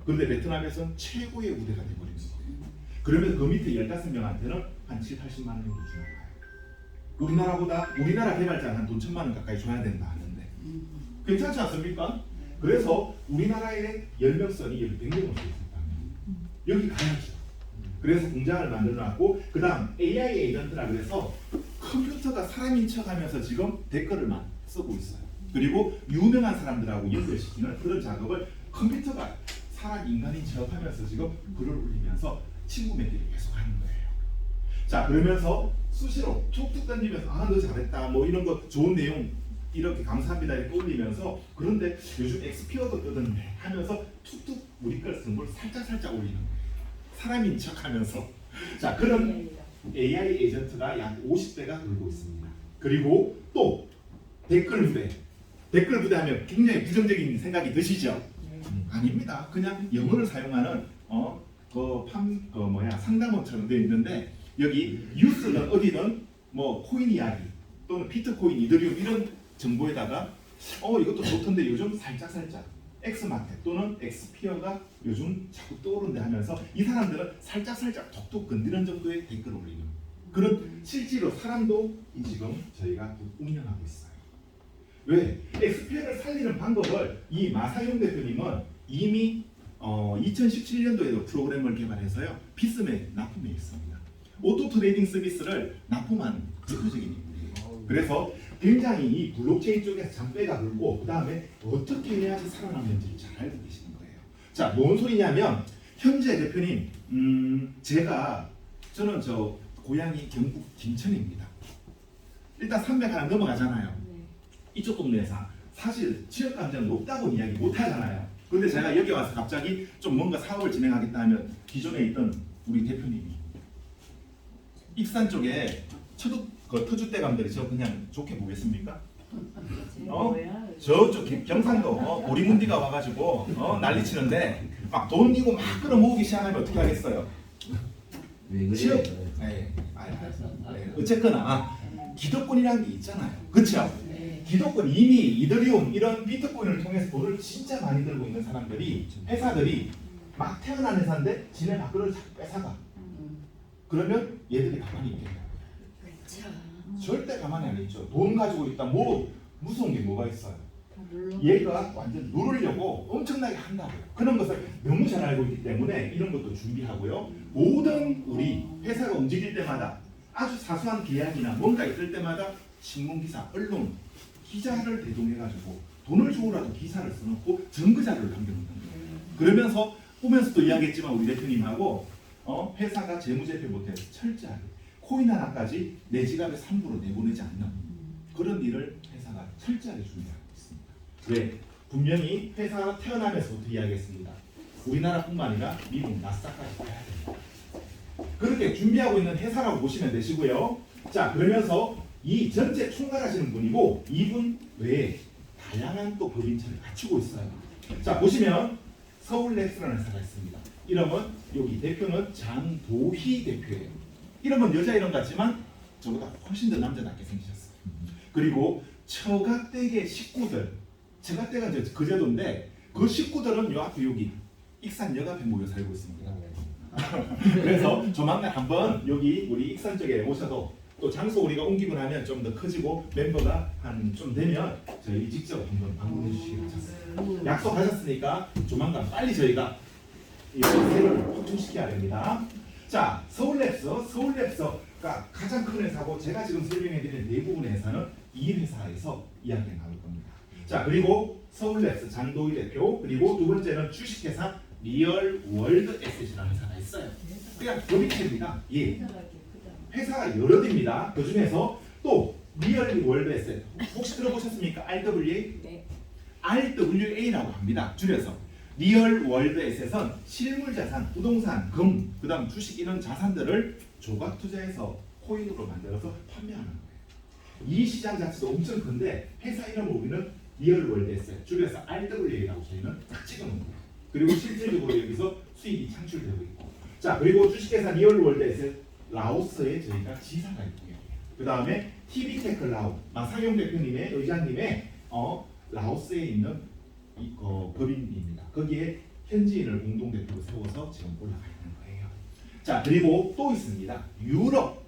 그런데 베트남에서는 최고의 우대가 돼버리는 거예요. 그러면 그 밑에 15명한테는 한 7, 80만 원 정도 주는 거예요. 우리나라 개발자는 한 돈 1,000만 원 가까이 줘야 된다 하는데 괜찮지 않습니까? 그래서 우리나라의 연명성이 여기 100명을 수 있다면 여기 가야죠. 그래서 공장을 만들어놨고 그 다음 AI 에이전트라 그래서 컴퓨터가 사람인 척하면서 지금 댓글을만 쓰고 있어요. 그리고 유명한 사람들하고 연결시키는 그런 작업을 컴퓨터가 사람 인간인 척하면서 지금 글을 올리면서 친구 맺기를 계속 하는 거예요. 자, 그러면서 수시로 툭툭 던지면서 아, 너 잘했다 뭐 이런 거 좋은 내용 이렇게 감사합니다 이렇게 올리면서, 그런데 요즘 엑스피어도 뜨던데 하면서 툭툭 우리 걸 쓴 걸 살짝 올리는 거예요. 사람인 척하면서. 자, 그런 AI 에이전트가 약 50대가 돌고 있습니다. 그리고 또 댓글 부대 하면 굉장히 부정적인 생각이 드시죠? 아닙니다. 그냥 영어를 사용하는 상담원처럼 되어 있는데, 여기 뉴스든 어디든 뭐 코인 이야기 또는 비트코인, 이더리움 이런 정보에다가 이것도 좋던데 요즘 살짝 엑스마켓 또는 엑스피어가 요즘 자꾸 떠오른다 하면서 이 사람들은 살짝 톡톡 건드리는 정도의 댓글을 올리는 그런 실제로 사람도 지금 저희가 운영하고 있어요. 왜? 엑스피어를 살리는 방법을 이 마사용 대표님은 이미 2017년도에도 프로그램을 개발해서요 비스에 납품해 있습니다. 오토 트레이딩 서비스를 납품한 대표적인 인물이에요. 그래서 굉장히 이 블록체인 쪽에서 잔뼈가 굵고 그 다음에 어떻게 해야지 살아남는지 잘 알고 계시는 거예요. 자, 뭔 소리냐면 현재 대표님 저는 저 고향이 경북 김천입니다. 일단 300 하나 넘어가잖아요. 이쪽 동네에서 사실 지역 감정은 높다고 이야기 못 하잖아요. 근데 제가 여기 와서 갑자기 좀 뭔가 사업을 진행하겠다 하면 기존에 있던 우리 대표님이 익산 쪽에 터줏대감들이 저 그냥 좋게 보겠습니까? 저쪽 경상도 오리문디가 와가지고 난리치는데 막 돈 이고 막 끌어모으기 시작하면 어떻게 하겠어요? 왜 그래? 지역 어쨌거나 기득권이라는 게 있잖아요. 그렇죠? 기득권 이미 이더리움 이런 비트코인을 통해서 돈을 진짜 많이 들고 있는 사람들이 회사들이 막 태어난 회사인데 지네 밖으로 자꾸 뺏어가. 그러면 얘들이 가만히 있겠냐? 절대 가만히 안 있죠. 돈 가지고 있다 뭐 무서운 게 뭐가 있어요? 얘가 완전 누르려고 엄청나게 한다고요. 그런 것을 너무 잘 알고 있기 때문에 이런 것도 준비하고요. 모든 우리 회사가 움직일 때마다 아주 사소한 계약이나 뭔가 있을 때마다 신문기사, 언론, 기자를 대동해가지고 돈을 주고라도 기사를 써놓고 증거자료를 남겨놓는 거예요. 그러면서 보면서도 이야기했지만 우리 대표님하고 회사가 재무제표 못해서 철저하게 코인 하나까지 내 지갑에 3% 내보내지 않는 그런 일을 회사가 철저하게 준비하고 있습니다. 왜? 분명히 회사가 태어나면서부터 이야기했습니다. 우리나라뿐만 아니라 미국 나스닥까지 가야 됩니다. 그렇게 준비하고 있는 회사라고 보시면 되시고요. 자, 그러면서 이 전체 총괄하시는 분이고 이분 외에 다양한 또 법인처를 갖추고 있어요. 자, 보시면 서울랩스라는 회사가 있습니다. 이름은 여기 대표는 장도희 대표예요. 이름은 여자 이름 같지만 저보다 훨씬 더 남자답게 생기셨어요. 그리고 처갓댁의 식구들, 처갓댁은 이제 거제도인데 그 식구들은 요 앞에 여기 익산역 앞에 모여 살고 있습니다. 그래서 조만간 한번 여기 우리 익산 쪽에 오셔도 또 장소 우리가 옮기고 나면 좀 더 커지고 멤버가 한 좀 되면 저희 직접 한번 방문해 주시기 바랍니다. 약속하셨으니까 조만간 빨리 저희가 이 시스템을 확충시켜야 됩니다. 자, 서울랩스가 가장 큰 회사고 제가 지금 설명해드린 대부분의 회사는 이 회사에서 이야기가 나올 겁니다. 자, 그리고 서울랩스 장도희 대표, 그리고 두 번째는 주식회사 리얼월드 에셋이라는 회사가 있어요. 그냥 법인체입니다. 예. 회사가 여러 대입니다. 그 중에서 또 리얼월드 에셋 혹시 들어보셨습니까? RWA? 네. RWA라고 합니다. 줄여서 리얼월드 에셋은 실물자산, 부동산, 금, 그 다음 주식 이런 자산들을 조각 투자해서 코인으로 만들어서 판매하는 거예요. 이 시장 자체도 엄청 큰데 회사 이름을 우리는 리얼월드 에셋, 줄여서 RWA라고 저희는 딱 찍어놓은 거예요. 그리고 실질적으로 여기서 수익이 창출되고 있고, 자, 그리고 주식회사 리얼월드 에셋 라오스에 저희가 지사가 있고요. 그 다음에 TV테크 라오, 마상용 대표님의 의장님의 라오스에 있는 법인입니다. 거기에 현지인을 공동대표로 세워서 지금 올라가 있는 거예요. 자, 그리고 또 있습니다. 유럽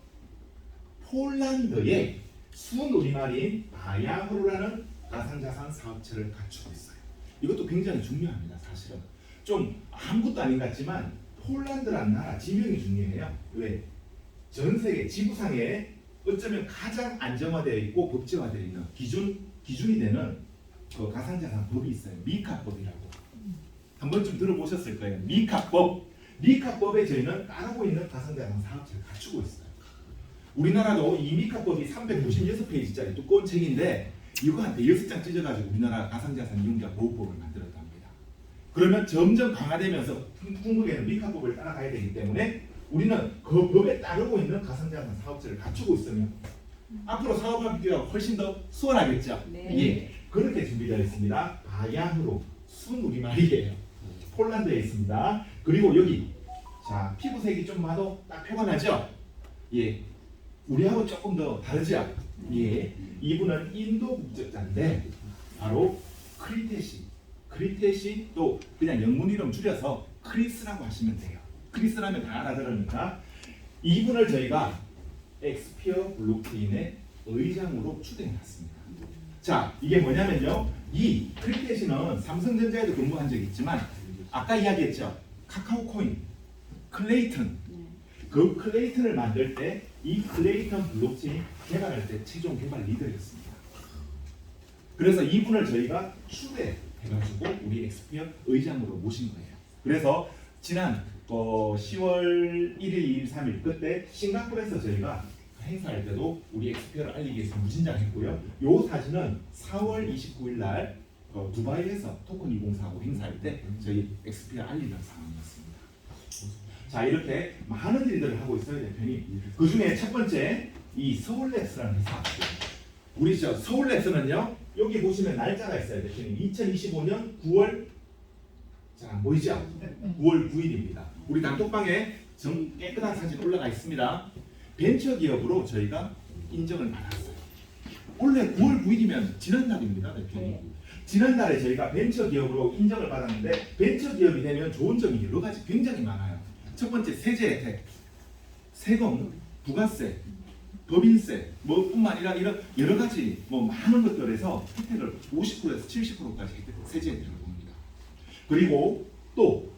폴란드에 순우리말인 바야흐로라는 가상자산 사업체를 갖추고 있어요. 이것도 굉장히 중요합니다. 사실은 좀 아무것도 아닌 것 같지만 폴란드라는 나라 지명이 중요해요. 왜? 전 세계 지구상에 어쩌면 가장 안정화되어 있고 법제화되어 있는 기준이 되는 그 가상자산 법이 있어요. 미카법이라고. 한 번쯤 들어보셨을 거예요. 미카법. 미카법에 저희는 따르고 있는 가상자산 사업체를 갖추고 있어요. 우리나라도 이 미카법이 396페이지짜리 두꺼운 책인데 이거 한 대여섯 장 찢어가지고 우리나라 가상자산 이용자 보호법을 만들었답니다. 그러면 점점 강화되면서 한국에는 미카법을 따라가야 되기 때문에 우리는 그 법에 따르고 있는 가상자산 사업체를 갖추고 있으면 앞으로 사업하기가 훨씬 더 수월하겠죠. 네. 예, 그렇게 준비되어 있습니다. 바야흐로 순우리말이에요. 폴란드에 있습니다. 그리고 여기 자 피부색이 좀 봐도 딱 표가 나죠. 예, 우리하고 조금 더 다르죠. 예, 이분은 인도 국적자인데 바로 크리테시. 크리테시 또 그냥 영문 이름 줄여서 크리스라고 하시면 돼요. 크리스라면 다 알아들으니까 이분을 저희가 엑스피어 블록체인의 의장으로 추대해놨습니다. 자, 이게 뭐냐면요. 이 크리테시는 삼성전자에도 근무한 적이 있지만 아까 이야기했죠. 카카오 코인, 클레이튼. 그 클레이튼을 만들 때 이 클레이튼 블록체인 개발할 때 최종 개발 리더였습니다. 그래서 이분을 저희가 추대해가지고 우리 엑스피어 의장으로 모신 거예요. 그래서 지난 10월 1일, 2일, 3일 그때 싱가포르에서 저희가 행사할 때도 우리 엑스피어를 알리기 위해서 무진장했고요. 요 사진은 4월 29일 날 두바이에서 토큰 2049 행사할 때 저희 엑스피어 알리는 상황이었습니다. 자, 이렇게 많은 일들을 하고 있어요, 대표님. 그 중에 첫 번째 이 서울랩스라는 회사. 우리 서울랩스는요. 여기 보시면 날짜가 있어요, 대표님. 2025년 9월 자 보이죠? 9월 9일입니다. 우리 단톡방에 깨끗한 사진 올라가 있습니다. 벤처 기업으로 저희가 인정을 받았어요. 원래 9월 9일이면 지난달입니다, 대표님. 지난달에 저희가 벤처 기업으로 인정을 받았는데 벤처 기업이 되면 좋은 점이 여러 가지 굉장히 많아요. 첫 번째 세제 혜택, 세금, 부가세, 법인세 뭐뿐만 아니라 이런 여러 가지 많은 것들에서 혜택을 50%에서 70%까지 세제 혜택을 봅니다. 그리고 또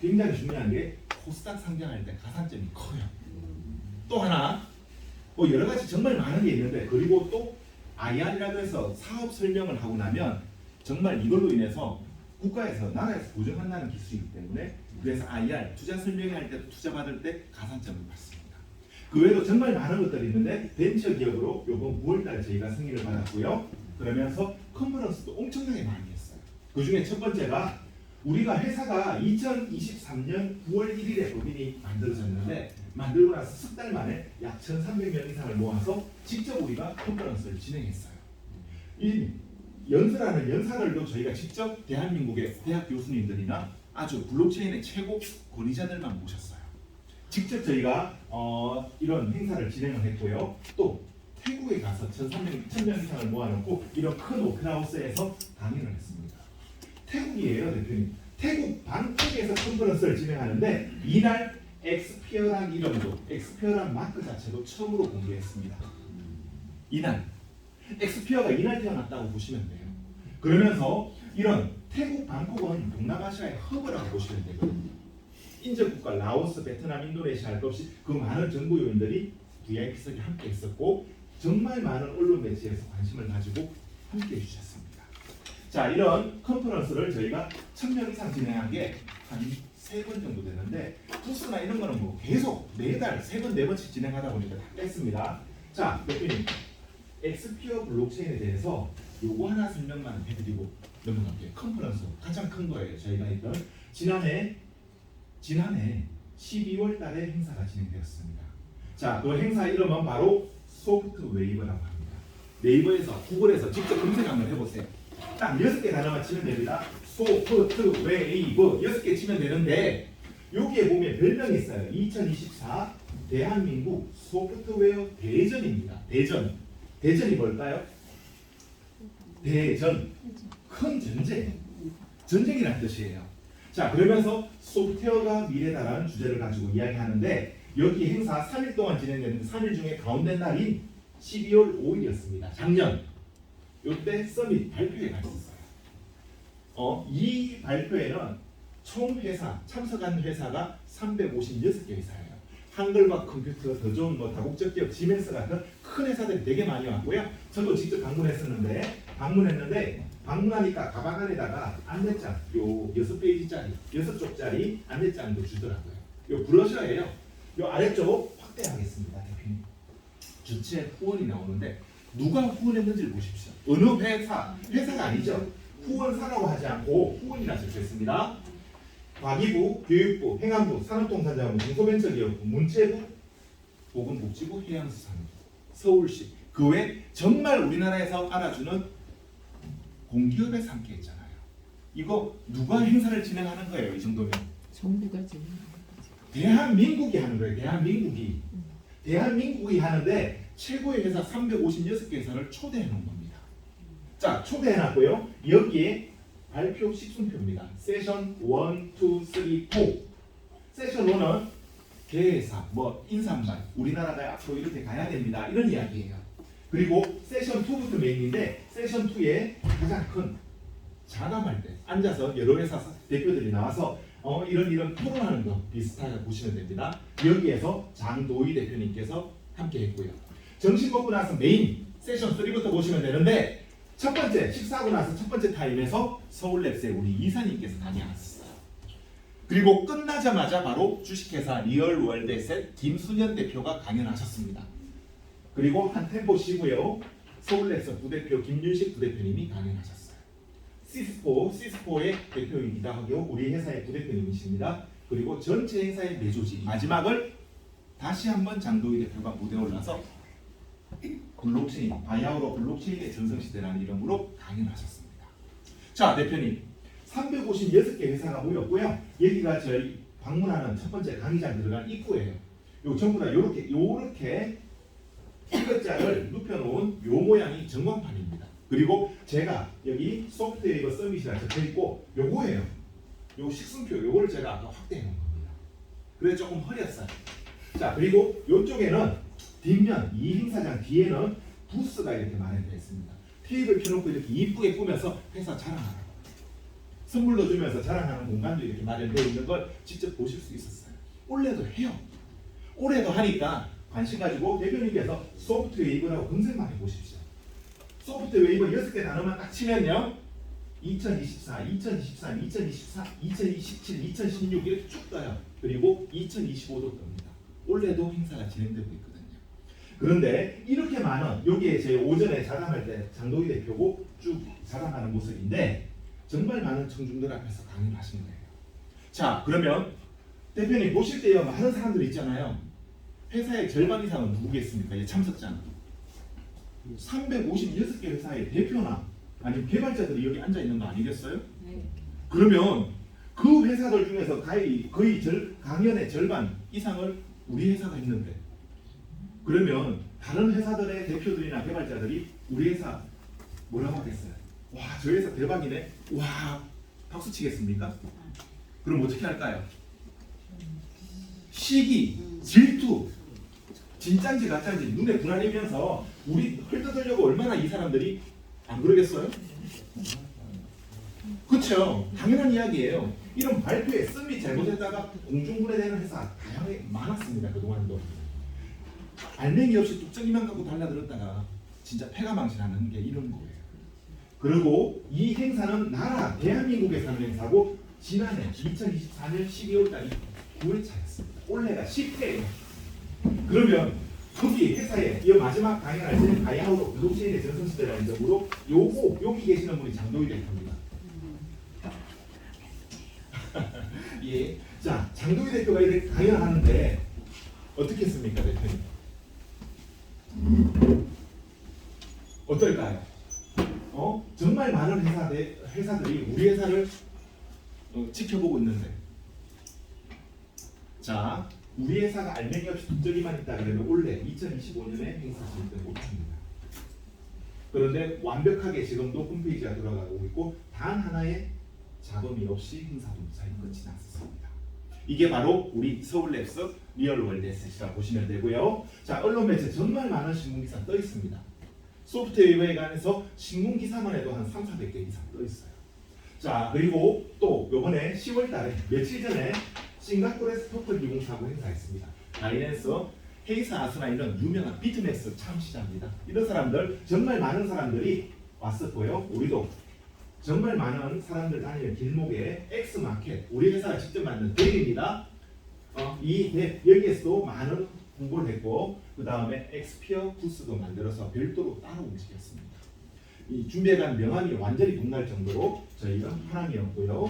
굉장히 중요한 게 코스닥 상장할 때 가산점이 커요. 또 하나 여러 가지 정말 많은 게 있는데 그리고 또 IR이라고 해서 사업 설명을 하고 나면 정말 이걸로 인해서 국가에서 나라에서 보증한다는 기술이기 때문에 그래서 IR 투자 설명할 때도 투자 받을 때 가산점을 받습니다. 그 외에도 정말 많은 것들이 있는데 벤처 기업으로 이번 9월달에 저희가 승인을 받았고요. 그러면서 컨퍼런스도 엄청나게 많이 했어요. 그 중에 첫 번째가 우리가 회사가 2023년 9월 1일에 법인이 만들어졌는데 만들고 나서 석 달 만에 약 1,300명 이상을 모아서 직접 우리가 컨퍼런스를 진행했어요. 이 연설하는 연사들도 저희가 직접 대한민국의 대학 교수님들이나 아주 블록체인의 최고 권위자들만 모셨어요. 직접 저희가 이런 행사를 진행을 했고요. 또 태국에 가서 1,000명 이상을 모아놓고 이런 큰 오페라하우스에서 강의를 했습니다. 태국이에요, 대표님. 태국 방콕에서 컨퍼런스를 진행하는데 이날 엑스피어란 이름도 엑스피어란 마크 자체도 처음으로 공개했습니다. 이날 엑스피어가 이날 태어났다고 보시면 돼요. 그러면서 이런 태국 방콕은 동남아시아의 허브라고 보시면 되거든요. 인접국가 라오스, 베트남, 인도네시아 할 것 없이 그 많은 정부 요인들이 VIP석에 함께 있었고 정말 많은 언론 매체에서 관심을 가지고 함께 해주셨습니다. 자, 이런 컨퍼런스를 저희가 1,000명 이상 진행한 게 한 3번 정도 되는데 부스나 이런 거는 계속 매달 3번, 4번씩 진행하다 보니까 다 뺐습니다. 자, 대표님 엑스피어 블록체인에 대해서 요거 하나 설명만 해드리고 넘어갈게요. 컨퍼런스 가장 큰 거예요. 저희가 했던 지난해 12월 달에 행사가 진행되었습니다. 자, 그 행사 이름은 바로 소프트웨이브라고 합니다. 네이버에서 구글에서 직접 검색 한번 해보세요. 딱 6개 단어만 치면 됩니다. 소프트웨이브 6개 치면 되는데 여기에 보면 별명이 있어요. 2024 대한민국 소프트웨어 대전입니다. 대전이 뭘까요? 대전, 큰 전쟁이라는 뜻이에요. 자, 그러면서 소프트웨어가 미래다라는 주제를 가지고 이야기하는데 여기 행사 3일 동안 진행됐는데 3일 중에 가운데 날인 12월 5일이었습니다. 작년 이때 서밋 발표회 갔었어요. 이 발표회는 총 회사 참석한 회사가 356개 회사예요. 한글과 컴퓨터, 더 좋은 다국적 기업, 지멘스 같은 큰 회사들이 되게 많이 왔고요. 저도 직접 방문했는데 방문하니까 가방 안에다가 안내장 요 6페이지짜리 6쪽짜리 안내장도 주더라고요. 요 브러셔예요. 요 아래쪽 확대하겠습니다. 대표님. 주체 후원이 나오는데 누가 후원했는지를 보십시오. 어느 회사가 아니죠. 후원사라고 하지 않고 후원이라 적혀있습니다. 과기부, 교육부, 행안부, 산업통상자원부, 중소벤처기업부, 문체부, 보건복지부, 해양수산부, 서울시. 그 외 정말 우리나라에서 알아주는 공기업에서 함께 했잖아요. 이거 누가 행사를 진행하는 거예요? 이 정도면. 정부가 지금 대한민국이 하는 거예요. 대한민국이. 대한민국이 하는데 최고의 회사 356개 회사를 초대해 놓은 겁니다. 자, 초대해 놨고요. 여기에 발표 식순표입니다. 세션 1, 2, 3, 4. 세션 1은 개회사, 인사말, 우리나라가 앞으로 이렇게 가야 됩니다. 이런 이야기예요. 그리고 세션 2부터 메인인데 세션 2의 가장 큰 자담할 때 앉아서 여러 회사 대표들이 나와서 이런 토론하는 거 비슷하게 보시면 됩니다. 여기에서 장도희 대표님께서 함께 했고요. 점심 먹고 나서 메인 세션 3부터 보시면 되는데 첫 번째 식사하고 나서 첫 번째 타임에서 서울랩스의 우리 이사님께서 강의하셨어요. 그리고 끝나자마자 바로 주식회사 리얼월드에셋 김순현 대표가 강연하셨습니다. 그리고 한 템포 쉬고요. 서울랩스 부대표 김윤식 부대표님이 강연하셨어요. 시스코의 대표이기도 하고 우리 회사의 부대표님이십니다. 그리고 전체 행사의 매조지 마지막을 다시 한번 장도희 대표가 무대에 올라서 블록체인, 바야흐로 블록체인의 전성시대라는 이름으로 강연하셨습니다. 자, 대표님 356개 회사가 모였고요. 여기가 저희 방문하는 첫 번째 강의장 들어간 입구예요. 요 전부 다 요렇게 X자를 눕혀놓은 요 모양이 전광판입니다. 그리고 제가 여기 소프트웨어 서밋이라 적혀있고 요거예요. 요 식순표 요거를 제가 아까 확대해 놓은 겁니다. 그래서 조금 흐렸어요. 자, 그리고 요쪽에는 뒷면 이 행사장 뒤에는 부스가 이렇게 마련되어 있습니다. 테이블 펴놓고 이렇게 이쁘게 꾸며서 회사 자랑하라고 선물로 주면서 자랑하는 공간도 이렇게 마련되어 있는 걸 직접 보실 수 있었어요. 올해도 해요. 올해도 하니까 관심 가지고 대표님께서 소프트 웨이브라고 검색만 해보십시오. 소프트 웨이브 6개 단어만 딱 치면요 2024, 2023, 2024, 2027, 2016 이렇게 쭉 떠요. 그리고 2025도 뜹니다. 올해도 행사가 진행되고 있거든요. 그런데 이렇게 많은 여기에 제 오전에 자랑할 때 장도희 대표고 쭉 자랑하는 모습인데 정말 많은 청중들 앞에서 강연을 하신 거예요. 자, 그러면 대표님 보실 때요 많은 사람들이 있잖아요. 회사의 절반 이상은 누구겠습니까? 이 참석자는 356개 회사의 대표나 아니면 개발자들이 여기 앉아 있는 거 아니겠어요? 네. 그러면 그 회사들 중에서 거의 강연의 절반 이상을 우리 회사가 했는데 그러면 다른 회사들의 대표들이나 개발자들이 우리 회사 뭐라고 하겠어요? 와, 저 회사 대박이네. 와, 박수 치겠습니까? 그럼 어떻게 할까요? 시기, 질투, 진짠지 가짠지 눈에 불안이면서 우리 헐뜯으려고 얼마나 이 사람들이 안 그러겠어요? 그렇죠. 당연한 이야기예요. 이런 발표에 씀이 잘못했다가 공중분해되는 회사 다양하게 많았습니다. 그동안도. 알맹이 없이 뚝정이만 갖고 달라들었다가 진짜 패가망신하는 게 이런 거예요. 그리고 이 행사는 나라 대한민국에서 하는 행사고 지난해 2024년 12월 달이 9회차였습니다. 올해가 10회예요. 그러면 거기 회사에 이 마지막 강연할 때 바야흐로 블록체인의 전성시대라는 점으로 여기 계시는 분이 장도희 대표입니다. 예. 자, 장도희 대표가 이렇게 강연하는데 어떻게 했습니까, 대표님? 어떨까요? 정말 많은 회사들이 우리 회사를 지켜보고 있는데 자, 우리 회사가 알맹이 없이 뚝적이만 있다 그러면 올해 2025년에 행사 진입된 5천입니다. 그런데 완벽하게 지금도 홈페이지가 돌아가고 있고 단 하나의 잡음이 없이 행사도 무사히 끝이 났습니다. 이게 바로 우리 서울랩스 리얼월드에셋이라고 보시면 되고요. 자, 언론 매체 정말 많은 신문기사 떠 있습니다. 소프트웨어에 관해서 신문기사만 해도 한 3,400개 이상 떠 있어요. 자, 그리고 또 요번에 10월 달에 며칠 전에 싱가포르에서 토크 2049 행사했습니다. 바이낸스, 헤이사 아스나이는 유명한 비트맥스 창시자입니다. 이런 사람들 정말 많은 사람들이 왔었고요. 우리도 정말 많은 사람들 다니는 길목에 X마켓, 우리 회사가 직접 만든 대리입니다. 여기에서도 많은 홍보를 했고, 그 다음에 엑스피어 부스도 만들어서 별도로 따로 움직였습니다. 이 준비해간 명함이 완전히 동날 정도로 저희가 화랑이었고요.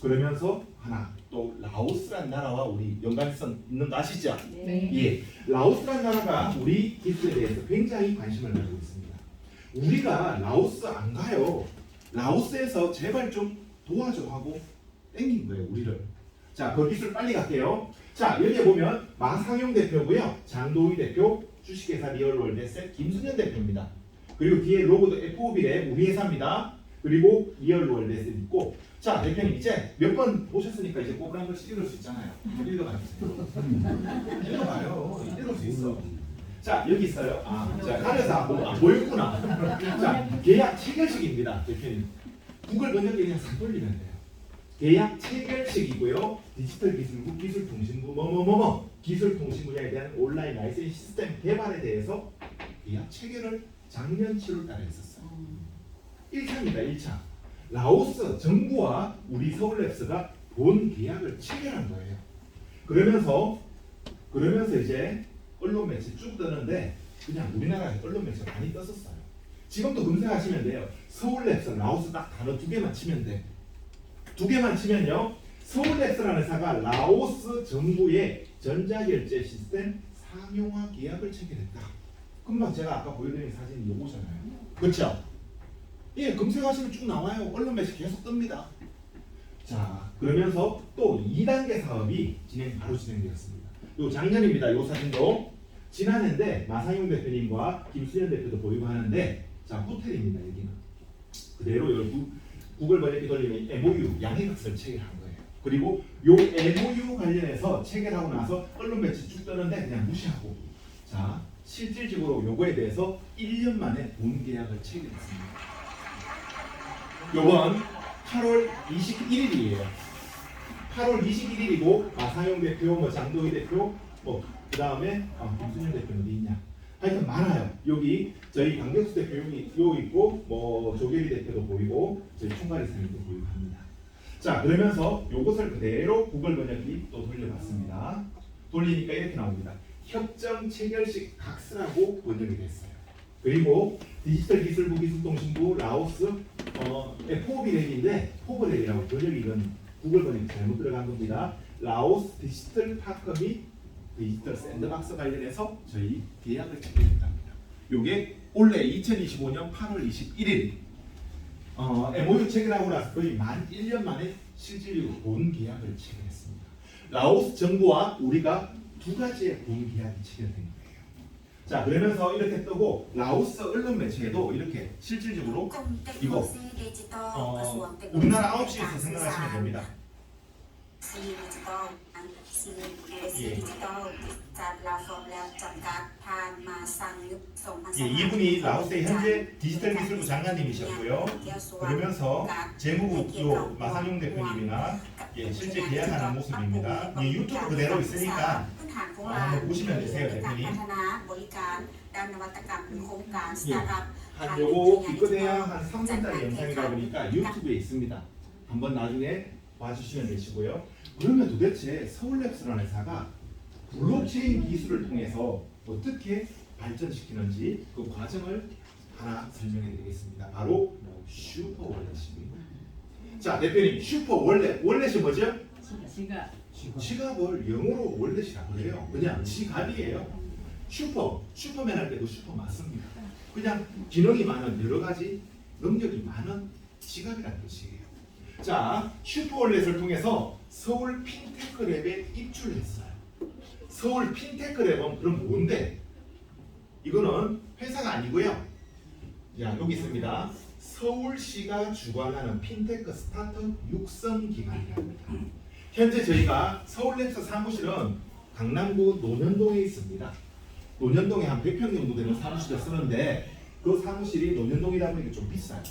그러면서 하나 또 라오스란 나라와 우리 연관성 있는 거 아시죠? 네. 예, 라오스란 나라가 우리 기술에 대해서 굉장히 관심을 가지고 있습니다. 우리가 라오스 안 가요. 라오스에서 제발 좀 도와줘 하고 땡긴 거예요, 우리를. 자, 그 기술 빨리 갈게요. 자, 여기에 보면 마상용 대표고요, 장도희 대표, 주식회사 리얼월드셋 김순현 대표입니다. 그리고 뒤에 로고도 FOB의 우리 회사입니다. 그리고 리얼월드셋 있고. 자, 대표님 이제 몇 번 보셨으니까 이제 꼭 한 번씩 읽을 수 있잖아요. 읽어봐주세요. 읽어봐요. 읽을 수 있어. 자, 여기 있어요. 자, 가려서 안 보였구나. 자, 계약 체결식입니다, 대표님. 구글 번역기 그냥 싹 돌리면 돼요. 계약 체결식이고요. 디지털 기술부, 기술통신부, 기술통신 분야에 대한 온라인 라이센스 시스템 개발에 대해서 계약 체결을 작년 7월 달에 했었어요. 1차입니다, 1차. 라오스 정부와 우리 서울랩스가 본 계약을 체결한 거예요. 그러면서 이제 언론 매체 쭉 뜨는데 그냥 우리나라에 언론 매체 많이 떴었어요. 지금도 검색하시면 돼요. 서울랩스, 라오스 딱 단어 2개만 치면 돼. 2개만 치면요. 서울랩스라는 회사가 라오스 정부의 전자결제 시스템 상용화 계약을 체결했다. 금방 제가 아까 보여드린 사진이 요거잖아요. 그렇죠? 예, 검색하시면 쭉 나와요. 언론 매체 계속 뜹니다. 자, 그러면서 또 2단계 사업이 바로 진행되었습니다. 요 작년입니다. 요 사진도 지난해인데 마상용 대표님과 김수현 대표도 보이고 하는데, 자, 호텔입니다. 여기는 그대로 여기 구글 번역기 돌리면 MOU 양해각서를 체결한 거예요. 그리고 요 MOU 관련해서 체결하고 나서 언론 매체 쭉 뜨는데 그냥 무시하고, 자, 실질적으로 요거에 대해서 1년 만에 본 계약을 체결했습니다. 요번 8월 21일이에요. 8월 21일이고 마상용 대표, 장도희 대표, 그 다음에 김순현 대표는 어디 있냐? 하여튼 많아요. 여기 저희 강경수 대표 여기 있고, 조계리 대표도 보이고, 저희 총괄 이사님도 보이고 합니다. 자, 그러면서 요것을 그대로 구글 번역기 또 돌려봤습니다. 돌리니까 이렇게 나옵니다. 협정 체결식 각서라고 번역이 됐어요. 그리고 디지털 기술부, 기술통신부, 라오스, FOB랩인데 포브랩이라고 번역이 이건 구글 번역이 잘못 들어간 겁니다. 라오스 디지털 파크 및 디지털 샌드박스 관련해서 저희 계약을 체결했답니다. 요게 올해 2025년 8월 21일 MOU 체결하고 나서 거의 만 1년 만에 실질적으로 본 계약을 체결했습니다. 라오스 정부와 우리가 두 가지의 본 계약이 체결된 거예요. 자, 그러면서 이렇게 뜨고 라오스 언론 매체에도 이렇게 실질적으로 이거 우리나라 9시에서 생각하시면 됩니다. 예, 이분이 라오스의 현재 디지털 기술부 장관님이셨고요. 그러면서 재무부 요 마상용 대표님이나 실제 계약하는 모습입니다. 유튜브 그대로 있으니까 한번 보시면 되세요, 대표님. 한 요거 입고돼야 한 3분짜리 영상이다 보니까 유튜브에 있습니다. 한번 나중에 봐주시면 되시고요. 그러면 도대체 서울랩스라는 회사가 블록체인 기술을 통해서 어떻게 발전시키는지 그 과정을 하나 설명해 드리겠습니다. 바로 슈퍼월렛입니다. 자, 대표님, 슈퍼월렛. 월렛이 뭐죠? 지갑을 영어로 월렛이라고 그래요. 그냥 지갑이에요. 슈퍼맨 할 때도 슈퍼 맞습니다. 그냥 기능이 많은 여러 가지 능력이 많은 지갑이라는 뜻이에요. 자, 슈퍼월렛을 통해서 서울 핀테크랩에 입출했어요. 서울 핀테크랩은 그럼 뭔데? 이거는 회사가 아니고요. 자, 여기 있습니다. 서울시가 주관하는 핀테크 스타트업 육성 기관이랍니다. 현재 저희가 서울랩스 사무실은 강남구 논현동에 있습니다. 논현동에 한 100평 정도 되는 사무실을 쓰는데 그 사무실이 논현동이다 보니까 좀 비싸요.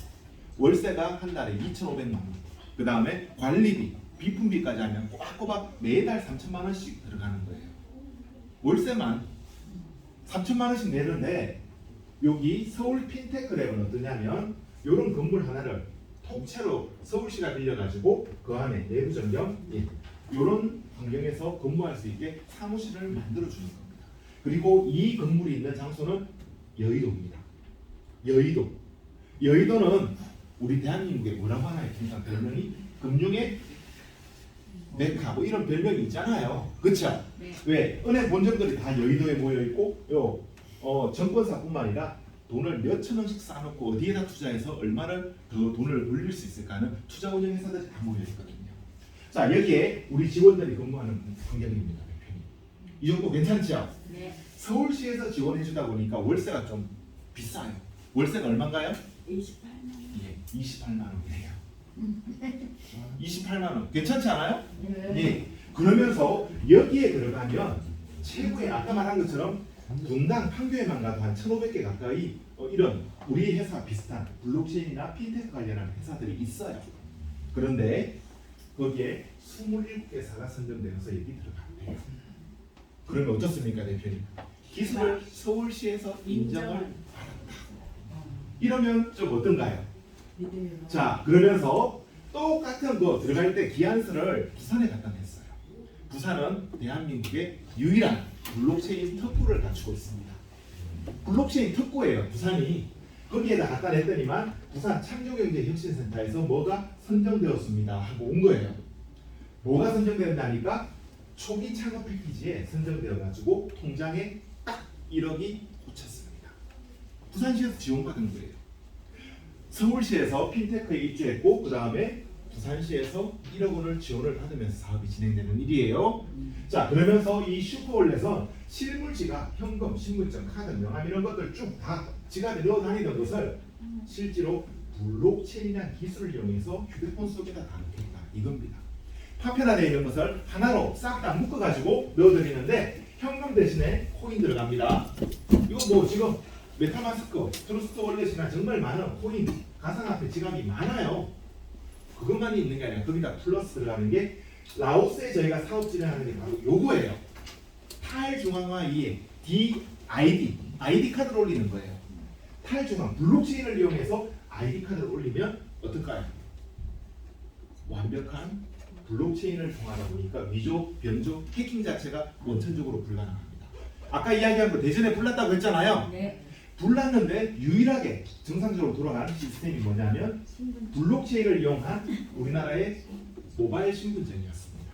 월세가 한 달에 2,500만 원. 그 다음에 관리비, 비품비까지 하면 꼬박꼬박 매달 3천만 원씩 들어가는 거예요. 월세만 3천만 원씩 내는데 여기 서울 핀테크랩은 어떠냐면 이런 건물 하나를 통째로 서울시가 빌려가지고 그 안에 내부 전경 이런 환경에서 근무할 수 있게 사무실을 만들어 주는 겁니다. 그리고 이 건물이 있는 장소는 여의도입니다. 여의도는 우리 대한민국에 뭐라고 하나요? 그러니까 별명이 금융의 메카 뭐 이런 별명이 있잖아요. 그렇죠? 네. 왜? 은행 본점들이 다 여의도에 모여 있고 정권사뿐만 아니라 돈을 몇천 원씩 쌓아놓고 어디에다 투자해서 얼마를 더 돈을 벌릴 수 있을까 하는 투자 운영 회사들이 다 모여 있거든요. 자, 여기에 우리 직원들이 근무하는 환경입니다. 이 정도 괜찮죠? 네. 서울시에서 지원해 주다 보니까 월세가 좀 비싸요. 월세가 얼마인가요? 28만 원. 예, 28만 원이에요. 28만 원 괜찮지 않아요? 네. 예. 그러면서 여기에 들어가면 최고의 아까 말한 것처럼 분당 판교에만 가도 한 1,500개 가까이 이런 우리 회사 비슷한 블록체인이나 핀테크 관련한 회사들이 있어요. 그런데 거기에 27개사가 선정되어서 여기 들어간대요. 그러면 어떻습니까, 대표님? 기술을 서울시에서 인정을 받았다. 이러면 좀 어떤가요? 믿어요. 자, 그러면서 똑같은 거 들어갈 때 기한서를 부산에 갖다 냈어요. 부산은 대한민국의 유일한 블록체인 특구를 갖추고 있습니다. 블록체인 특구예요, 부산이. 거기에다 갖다 냈더니만 부산 창조경제혁신센터에서 뭐가 선정되었습니다 하고 온 거예요. 뭐가 선정된다니까 초기 창업 패키지에 선정되어 가지고 통장에 딱 1억이 꽂혔습니다. 부산시에서 지원받은 거예요. 서울시에서 핀테크에 입주했고 그 다음에 부산시에서 1억 원을 지원을 받으면서 사업이 진행되는 일이에요. 자, 그러면서 이 슈퍼올렛은 실물 지갑, 현금, 신분증, 카드, 명함 이런 것들 쭉 다 지갑에 넣어 다니던 것을 실제로 블록체인이라는 기술을 이용해서 휴대폰 속에다 다 넣겠다 이겁니다. 파편화되어 있는 것을 하나로 싹 다 묶어가지고 넣어드리는데 현금 대신에 코인 들어갑니다. 이거 뭐 지금 메타마스크, 트러스트 월렛이나 정말 많은 코인, 가상화폐 지갑이 많아요. 그것만 있는 게 아니라 거기다 플러스 들어가는 게 라오스에 저희가 사업 진행하는 게 바로 요거예요. 탈중앙화 이해 ID 카드를 올리는 거예요. 탈중앙 블록체인을 이용해서 ID 카드를 올리면 어떨까요? 완벽한 블록체인을 통하다 보니까 위조, 변조, 해킹 자체가 원천적으로 불가능합니다. 아까 이야기한 거 대전에 불났다고 했잖아요. 네. 불났는데 유일하게 정상적으로 돌아가는 시스템이 뭐냐면 블록체인을 이용한 우리나라의 모바일 신분증이었습니다.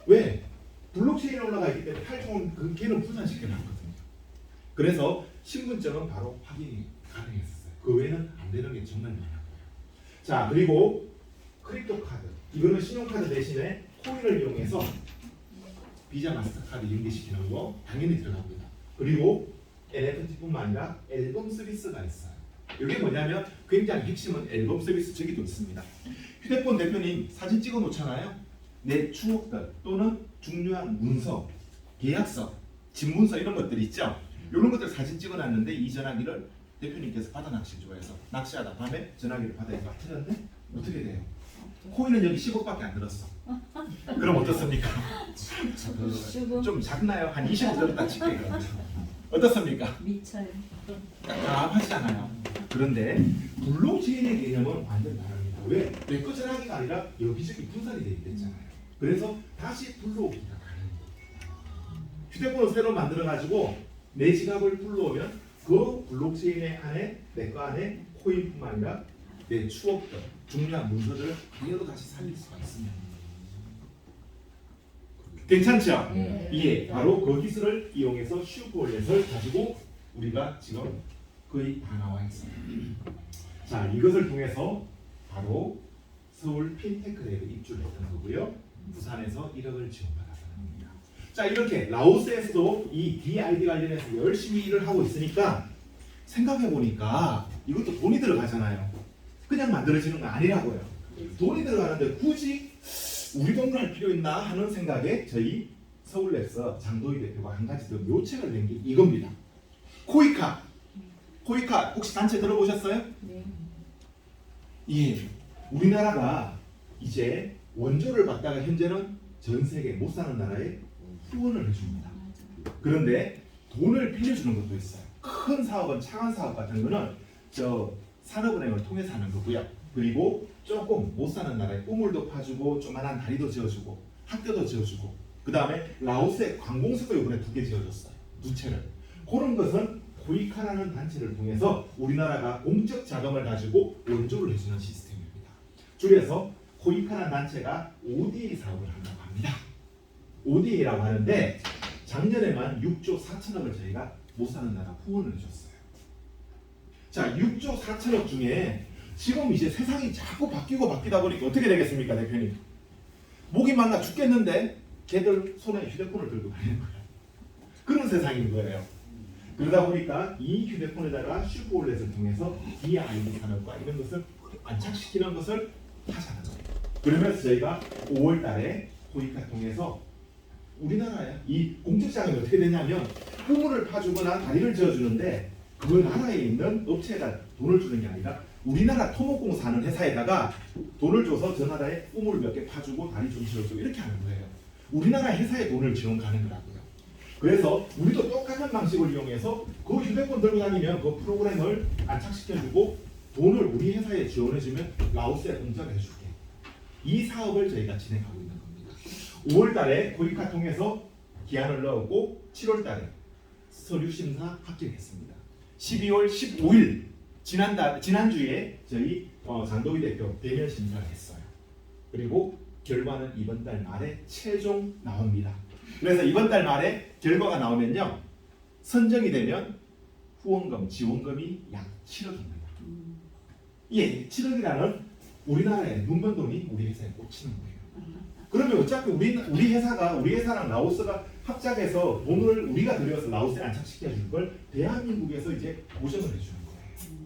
왜? 블록체인에 올라가 있기 때문에 탈중앙 그 걔는 분산시켜놨거든요. 그래서 신분증은 바로 확인이 가능했었어요. 그 외에는 안 되는 게 정말 많았고요. 자, 그리고 크립토 카드. 이거는 신용카드 대신에 코인을 이용해서 비자, 마스터카드 연계시키는 거 당연히 들어갑니다. 그리고 NFT뿐만 아니라 앨범 서비스가 있어요. 이게 뭐냐면 굉장히 핵심은 앨범 서비스 저기도 있습니다. 휴대폰 대표님 사진 찍어 놓잖아요. 내 추억들 또는 중요한 문서, 계약서, 집문서 이런 것들 있죠. 이런 것들 사진 찍어 놨는데 이 전화기를 대표님께서 바다 낚시 좋아해서 낚시하다 밤에 전화기를 바다에 막 틀었네? 어떻게 돼요? 코인은 여기 10억밖에 안 들었어. 그럼 어떻습니까? 좀 작나요? 한 20억 들었다 칠게 그러면. 어떻습니까? 미쳐요. 깝깝하잖아요. 그런데 블록체인의 개념은 완전 다릅니다. 왜? 내 거 전화기가 아니라 여기저기 분산이 돼 있댔잖아요. 그래서 다시 불러오기가 가능해요. 휴대폰을 새로 만들어 가지고 내 지갑을 불러오면 그 블록체인의 안에 내 거 안에 코인뿐만 아니라 내 추억들, 중요한 문서들을 그대로 다시 살릴 수가 있습니다. 괜찮죠? 네. 예, 바로 그 기술을 이용해서 슈퍼올렛을 가지고 우리가 지금 거의 다 나와 있습니다. 자, 이것을 통해서 바로 서울 핀테크랩에 입주를 했던 거고요. 부산에서 1억을 지원받았다는 겁니다. 자, 이렇게 라오스에서도 이 DID 관련해서 열심히 일을 하고 있으니까 생각해 보니까 이것도 돈이 들어가잖아요. 그냥 만들어지는 거 아니라고요. 돈이 들어가는데 굳이 우리 돈을 할 필요 있나 하는 생각에 저희 서울랩서 장도희 대표가 한 가지 더 묘책을 낸 게 이겁니다. 코이카 혹시 단체 들어보셨어요? 네. 예, 우리나라가 이제 원조를 받다가 현재는 전 세계 못 사는 나라에 후원을 해줍니다. 그런데 돈을 빌려주는 것도 있어요. 큰 사업은 차관 사업 같은 거는 저 산업은행을 통해서 하는 거고요. 그리고 조금 못 사는 나라에 우물도 파주고 조만한 다리도 지어주고 학교도 지어주고 그 다음에 라오스에 관공서도 이번에 2개 지어줬어요. 2채를. 그런 것은 코이카라는 단체를 통해서 우리나라가 공적 자금을 가지고 원조를 해주는 시스템입니다. 줄여서 코이카라는 단체가 ODA 사업을 한다고 합니다. ODA라고 하는데 작년에만 6조 4천억을 저희가 못 사는 나라 후원을 해줬어요. 자, 6조 4천억 중에 지금 이제 세상이 자꾸 바뀌다 보니까 어떻게 되겠습니까, 대표님? 목이 말라 죽겠는데 걔들 손에 휴대폰을 들고 다니는 거예요. 그런 세상인 거예요. 그러다 보니까 이 휴대폰에다가 슈퍼올렛을 통해서 DID 산업과 이런 것을 안착시키는 것을 하자는 거예요. 그러면서 저희가 5월 달에 코이카 통해서 우리나라에 이 공적 자금이 어떻게 되냐면 우물을 파주거나 다리를 지어주는데 그 나라에 있는 업체가 돈을 주는 게 아니라 우리나라 토목공사 하는 회사에다가 돈을 줘서 저 나라에 우물 몇 개 파주고 다리 좀 지어주고 이렇게 하는 거예요. 우리나라 회사에 돈을 지원 가는 거라고요. 그래서 우리도 똑같은 방식을 이용해서 그 휴대폰 들고 다니면 그 프로그램을 안착시켜주고 돈을 우리 회사에 지원해주면 라오스에 공작을 해줄게. 이 사업을 저희가 진행하고 있는 겁니다. 5월 달에 코이카 통해서 기한을 넣었고 7월 달에 서류 심사 합격했습니다. 12월 15일 지난주에 저희 장도희 대표 대면 심사를 했어요. 그리고 결과는 이번 달 말에 최종 나옵니다. 그래서 이번 달 말에 결과가 나오면요, 선정이 되면 후원금, 지원금이 약 7억입니다. 예, 7억이라는 우리나라의 눈먼 돈이 우리 회사에 꽂히는 거예요. 그러면 어차피 우리 회사랑 라오스가 합작해서 돈을 우리가 들여서 라오스에 안착시켜 줄 걸 대한민국에서 이제 보전을 해주는 거예요.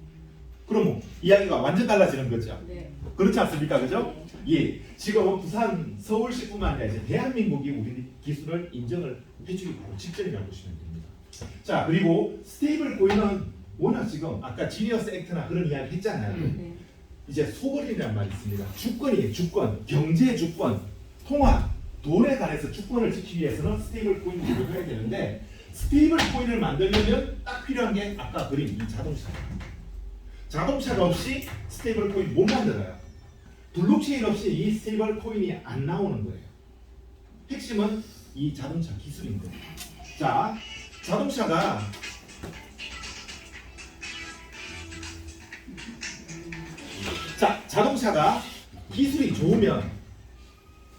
그럼 이야기가 완전 달라지는 거죠. 네. 그렇지 않습니까, 그죠? 예, 지금 부산, 서울시뿐만 아니라 이제 대한민국이 우리 기술을 인정을 해주기 바로 직전이라고 보시면 됩니다. 자, 그리고 스테이블 코인은 워낙 지금 아까 지니어스 액트나 그런 이야기 했잖아요. 네. 이제 소벌이라는 말이 있습니다. 주권이에요, 주권, 경제 주권, 통화, 돈에 관해서 주권을 지키기 위해서는 스테이블 코인을 구입해야 되는데 스테이블 코인을 만들려면 딱 필요한 게 아까 그린 이 자동차예요. 자동차가 없이 스테이블 코인 못 만들어요. 블록체인 없이 이 스테이블 코인이 안 나오는 거예요. 핵심은 이 자동차 기술인 거예요. 자, 자동차가 기술이 좋으면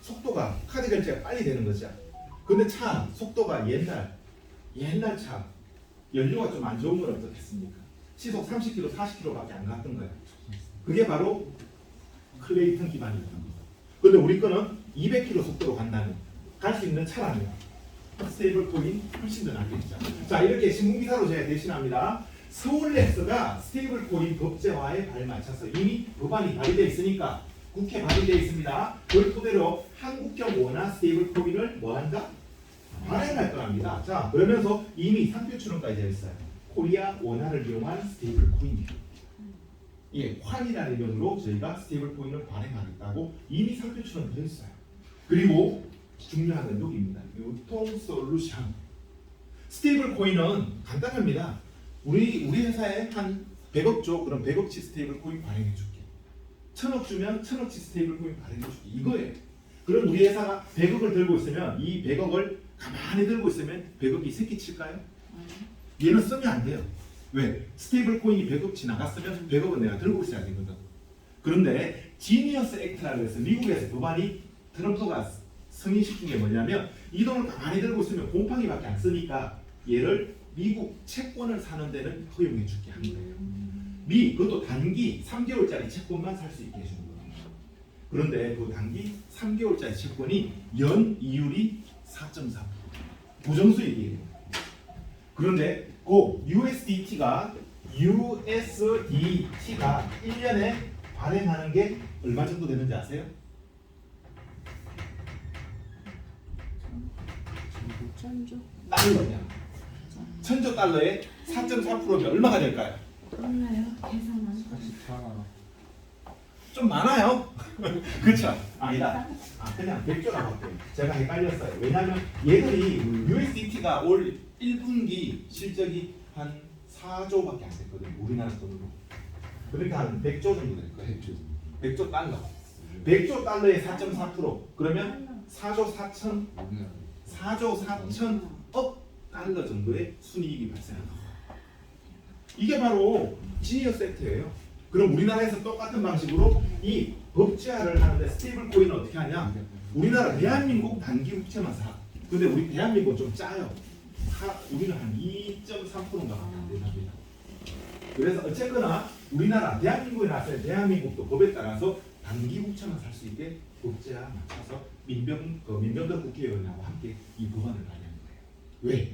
속도가 카드 결제가 빨리 되는 거죠. 근데 차 속도가 옛날 차 연료가 좀 안 좋은 건 어떻겠습니까? 시속 30km, 40km밖에 안 갔던 거예요. 그게 바로 클레이턴 기반이었던 거예요. 근데 우리 거는 200km 속도로 간다면 갈 수 있는 차라면 스테이블 코인 훨씬 더 낫겠죠. 자, 이렇게 신문기사로 제가 대신합니다. 서울렉스가 스테이블 코인 법제화에 발맞춰서 이미 법안이 발의되어 있으니까 국회 발의되어 있습니다. 그걸 토대로 한국형 원화 스테이블 코인을 뭐한다? 발행할 거랍니다. 자, 그러면서 이미 상표 출원까지 되어 있어요. 코리아 원화를 이용한 스테이블 코인이에요. 예, 환이라는 이름으로 저희가 스테이블 코인을 발행하겠다고 이미 상표 출원되어 있어요. 그리고 중요한 건 여기입니다. 유통 솔루션. 스테이블 코인은 간단합니다. 우리 회사에 한 100억 줘. 그럼 100억치 스테이블 코인 발행해 줄게. 1000억 주면 1000억치 스테이블 코인 발행해 줄게. 이거예요. 그럼 우리 회사가 100억을 들고 있으면 이 100억을 가만히 들고 있으면 100억이 새끼 칠까요? 얘는 쓰면 안 돼요. 왜? 스테이블 코인이 100억치 나갔으면 100억은 내가 들고 있어야 되거든. 그런데 지니어스 액트라고 해서 미국에서 법안이 트럼프가 승인시킨 게 뭐냐면 이 돈을 가만히 들고 있으면 곰팡이밖에 안 쓰니까 얘를 미국 채권을 사는 데는 허용해 줄게 한 거예요. 그것도 단기 3개월짜리 채권만 살 수 있게 해주는 거예요. 그런데 그 단기 3개월짜리 채권이 연 이율이 4.4% 부정수익이에요. 그런데 그 USDT가 1년에 발행하는 게 얼마 정도 되는지 아세요? 천조. 달러냐? 1000조 달러에 4.4%면 얼마가 될까요? 몰라요. 계산 안 돼. 좀 많아요. 그렇죠? 아니다. 그냥 100조라고 할게요. 제가 헷갈렸어요. 왜냐하면 얘들이 USDT가 올 1분기 실적이 한 4조밖에 안 됐거든요. 우리나라 돈으로. 그러니까 한 100조 정도 될 거예요. 100조 달러. 100조 달러의 4.4% 그러면 4조 4천억 달러 정도의 순이익이 발생한다. 이게 바로 지니어스 섹터예요. 그럼 우리나라에서 똑같은 방식으로 이 법제화를 하는데 스테이블 코인은 어떻게 하냐? 우리나라 대한민국 단기 국채만 사. 근데 우리 대한민국은 좀 짜요. 우리는 한 2.3%인가 안 된답니다. 그래서 어쨌거나 우리나라 대한민국에 나서 대한민국도 법에 따라서 단기 국채만 살 수 있게 법제화 맞춰서 민병덕 국회의원하고 함께 이 법안을 발의한 거예요. 왜?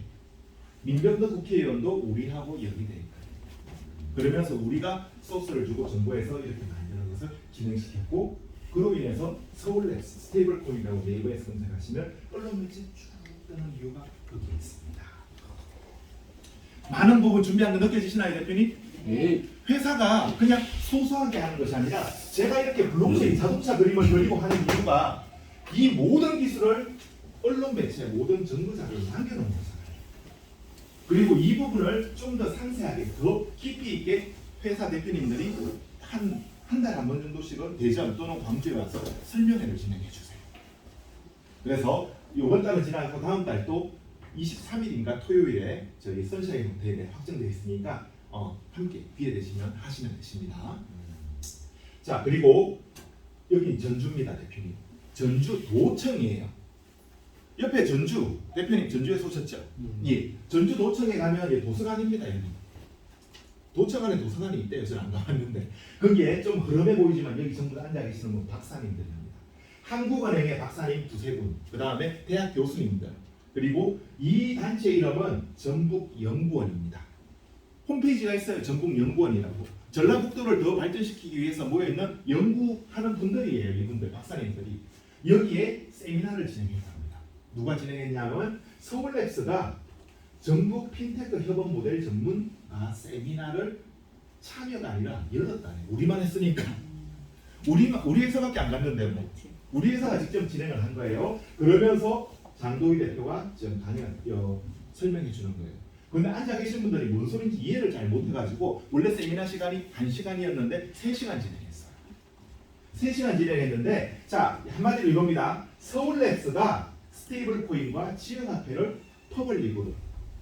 민병덕 국회의원도 우리하고 연계되어 있거든요. 그러면서 우리가 소스를 주고 정부에서 이렇게 만드는 것을 진행시켰고 그로 인해서 서울랩스 스테이블 코인이라고 네이버에서 검색하시면 언론 매체 쭉 뜨는 이유가 거기에 있습니다. 많은 부분 준비한 거 느껴지시나요, 대표님? 예. 회사가 그냥 소소하게 하는 것이 아니라 제가 이렇게 블록체인 자동차 그림을 그리고 하는 이유가 이 모든 기술을 언론 매체 모든 정보 자료를 남겨놓은 거잖아요. 그리고 이 부분을 좀 더 상세하게 더 깊이 있게 회사 대표님들이 한 달에 한 번 정도씩은 대전 또는 광주에 와서 설명회를 진행해 주세요. 그래서 이번 달은 지나고 다음 달 또 23일인가 토요일에 저희 선샤인 호텔에 확정되어 있으니까 함께 기회 되시면 하시면 되십니다. 자, 그리고 여기 전주입니다, 대표님. 전주 도청이에요. 옆에 전주 대표님 전주에서 오셨죠? 예, 전주 도청에 가면 예, 도서관입니다. 여기. 도청 안에 도서관이 있대요. 저는 안 가봤는데 거기에 좀 흐름해 보이지만 여기 전부 다 앉아 계시는 분 박사님들입니다. 한국은행의 박사님 두세 분, 그 다음에 대학 교수님들, 그리고 이 단체 이름은 전북연구원입니다. 홈페이지가 있어요. 전북연구원이라고. 전라북도를 더 발전시키기 위해서 모여있는 연구하는 분들이에요. 이분들, 박사님들이. 여기에 세미나를 진행했답니다. 누가 진행했냐면 서울랩스가 전북 핀테크 협업 모델 전문 세미나를 참여가 아니라 열었다네. 우리만 했으니까. 우리 회사밖에 안 갔는데 뭐. 우리 회사가 직접 진행을 한 거예요. 그러면서 장도희 대표가 지금 설명해 주는 거예요. 근데 앉아 계신 분들이 뭔 소리인지 이해를 잘 못해가지고 원래 세미나 시간이 1시간이었는데 3시간 진행했어요. 3시간 진행했는데 자 한마디로 이겁니다. 서울랩스가 스테이블 코인과 지연화폐를 퍼블릭으로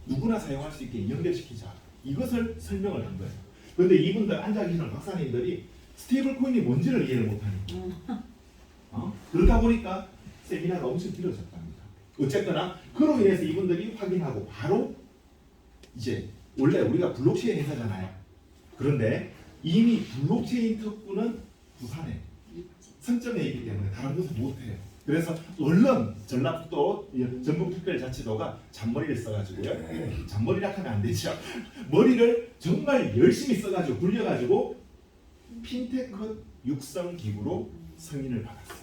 누구나 사용할 수 있게 연결시키자. 이것을 설명을 한 거예요. 근데 이분들 앉아 계시는 박사님들이 스테이블 코인이 뭔지를 이해를 못하니까 그러다 보니까 세미나가 엄청 길어졌답니다. 어쨌거나 그로 인해서 이분들이 확인하고 바로 이제 원래 우리가 블록체인 회사잖아요. 그런데 이미 블록체인 특구는 부산에 선점해 있기 때문에 다른 곳은 못해요. 그래서 얼른 전라북도 전북특별자치도가 잔머리를 써가지고요. 잔머리라 하면 안 되죠. 머리를 정말 열심히 써가지고 굴려가지고 핀테크 육성 기구로 승인을 받았어요.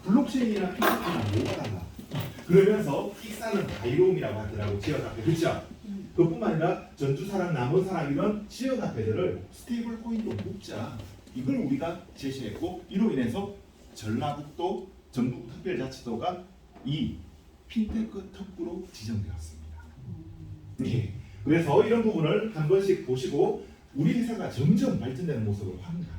블록체인이랑 핀테크랑 뭐가 달라? 그러면서 익사는 바이로움이라고 하더라고. 지역화폐. 그렇죠? 그뿐만 아니라 전주사랑 남원사랑 이런 지역화폐들을 스테이블 코인도 묶자. 이걸 우리가 제시했고 이로 인해서 전라북도 전북특별자치도가 이 핀테크 특구로 지정되었습니다. 예. 그래서 이런 부분을 한 번씩 보시고 우리 회사가 점점 발전되는 모습을 확인 가능하죠.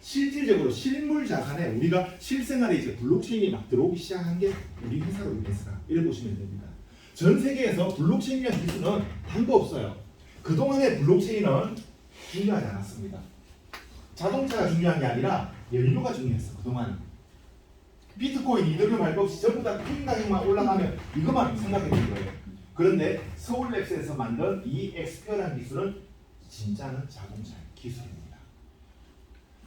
실질적으로 실물 자산에 우리가 실생활에 이제 블록체인이 막 들어오기 시작한 게 우리 회사로 인해서다. 이렇게 보시면 됩니다. 전 세계에서 블록체인이라는 기술은 단거 없어요. 그동안의 블록체인은 중요하지 않았습니다. 자동차가 중요한 게 아니라 연료가 중요했어. 그동안 비트코인, 이더리움 할 것 없이 전부 다 코인 가격만 올라가면 이것만 생각해 본 거예요. 그런데 서울랩스에서 만든 이 엑스페어라는 기술은 진짜는 자동차 기술입니다.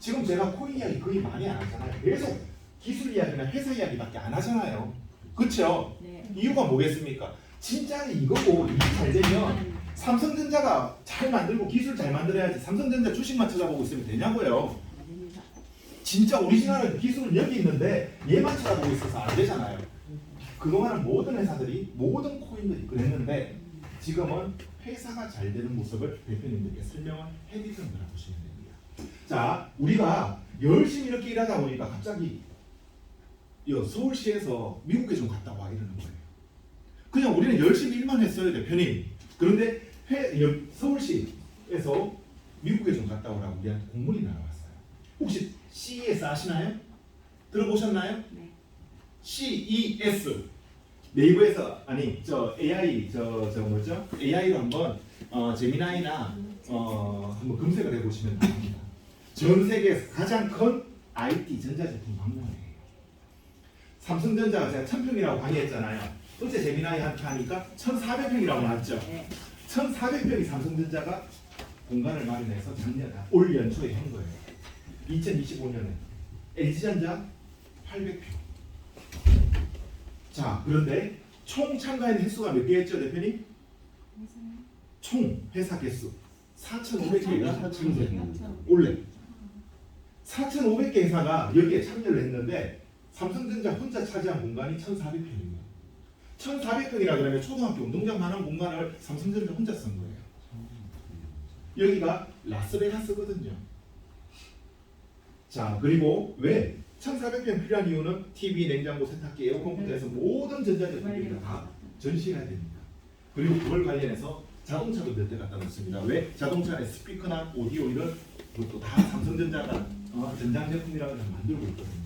지금 제가 코인 이야기 거의 많이 안 하잖아요. 계속 기술 이야기나 회사 이야기밖에 안 하잖아요. 그렇죠? 네. 이유가 뭐겠습니까? 진짜는 이거고 일이 잘 되면 삼성전자가 잘 만들고 기술 잘 만들어야지 삼성전자 주식만 찾아보고 있으면 되냐고요. 진짜 오리지널한 기술은 여기 있는데 얘만 찾아보고 있어서 안 되잖아요. 그동안은 모든 회사들이 모든 코인들이 그랬는데 지금은 회사가 잘 되는 모습을 대표님들께 설명을 해드리는 거라 보시면 됩니다. 자, 우리가 열심히 이렇게 일하다 보니까 갑자기 서울시에서 미국에 좀 갔다 와 이러는 거예요. 그냥 우리는 열심히 일만 했어요, 대표님. 그런데 서울시에서 미국에 좀 갔다 오라고 우리한테 공문이 날아왔어요. 혹시 CES 아시나요? 들어보셨나요? 네. CES 네이버에서 아니 저 AI 저 뭐죠? AI로 한번 제미나이나 한번 검색을 해보시면 됩니다. 전 세계에서 가장 큰 IT 전자제품 박물관이에요. 삼성전자가 제가 1000평이라고 강의했잖아요. 어제 제미나이한테 하니까 1400평이라고 나왔죠. 네. 1400평이 삼성전자가 공간을 마련해서 올 연초에 한 거예요. 2025년에 LG전자 800평. 자, 그런데 총 참가인 횟수가 몇 개였죠, 대표님? 총 회사 개수 4,500개가 올해 4,500개 회사가 여기에 참여를 했는데 삼성전자 혼자 차지한 공간이 1,400평입니다. 1,400평이라 그러면 초등학교 운동장만한 공간을 삼성전자 혼자 쓴 거예요. 여기가 라스베가스거든요. 자, 그리고 왜 1,400평 필요한 이유는 TV, 냉장고, 세탁기, 에어컨부터 해서 모든 전자제품들이 다 전시해야 됩니다. 그리고 그걸 관련해서 자동차도 몇 대 갖다 놓습니다. 왜? 자동차의 스피커나 오디오 이런 것도 다 삼성전자가 전장제품이라고 해서 만들고 있거든요.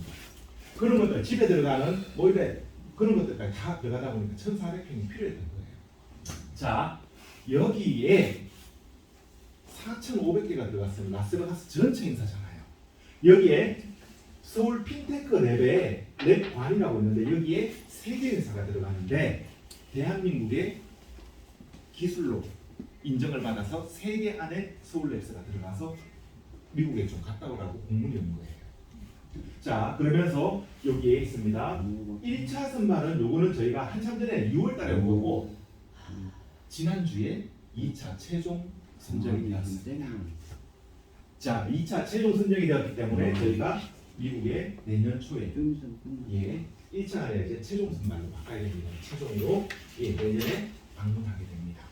그런 것들 집에 들어가는 뭐 이래 그런 것들까지 다 들어가다 보니까 1,400평이 필요했던 거예요. 자, 여기에 4,500개가 들어갔어요. 라스베가스 전체 행사잖아요. 여기에 서울 핀테크 랩관이라고 있는데 여기에 3개 회사가 들어가는데 대한민국의 기술로 인정을 받아서 3개 안에 서울랩스가 들어가서 미국에 좀 갔다 오라고 공문이 온 거예요. 자, 그러면서 여기에 있습니다. 1차 선발은 요거는 저희가 한참 전에 6월 달에 온 거고 지난주에 2차 최종 선정이 되었습니다. 자, 2차 최종 선정이 되었기 때문에 저희가 미국에 내년 초에 1차에 이제 최종 선발로 바꿔야 됩니다. 최종으로 내년에 방문하게 됩니다.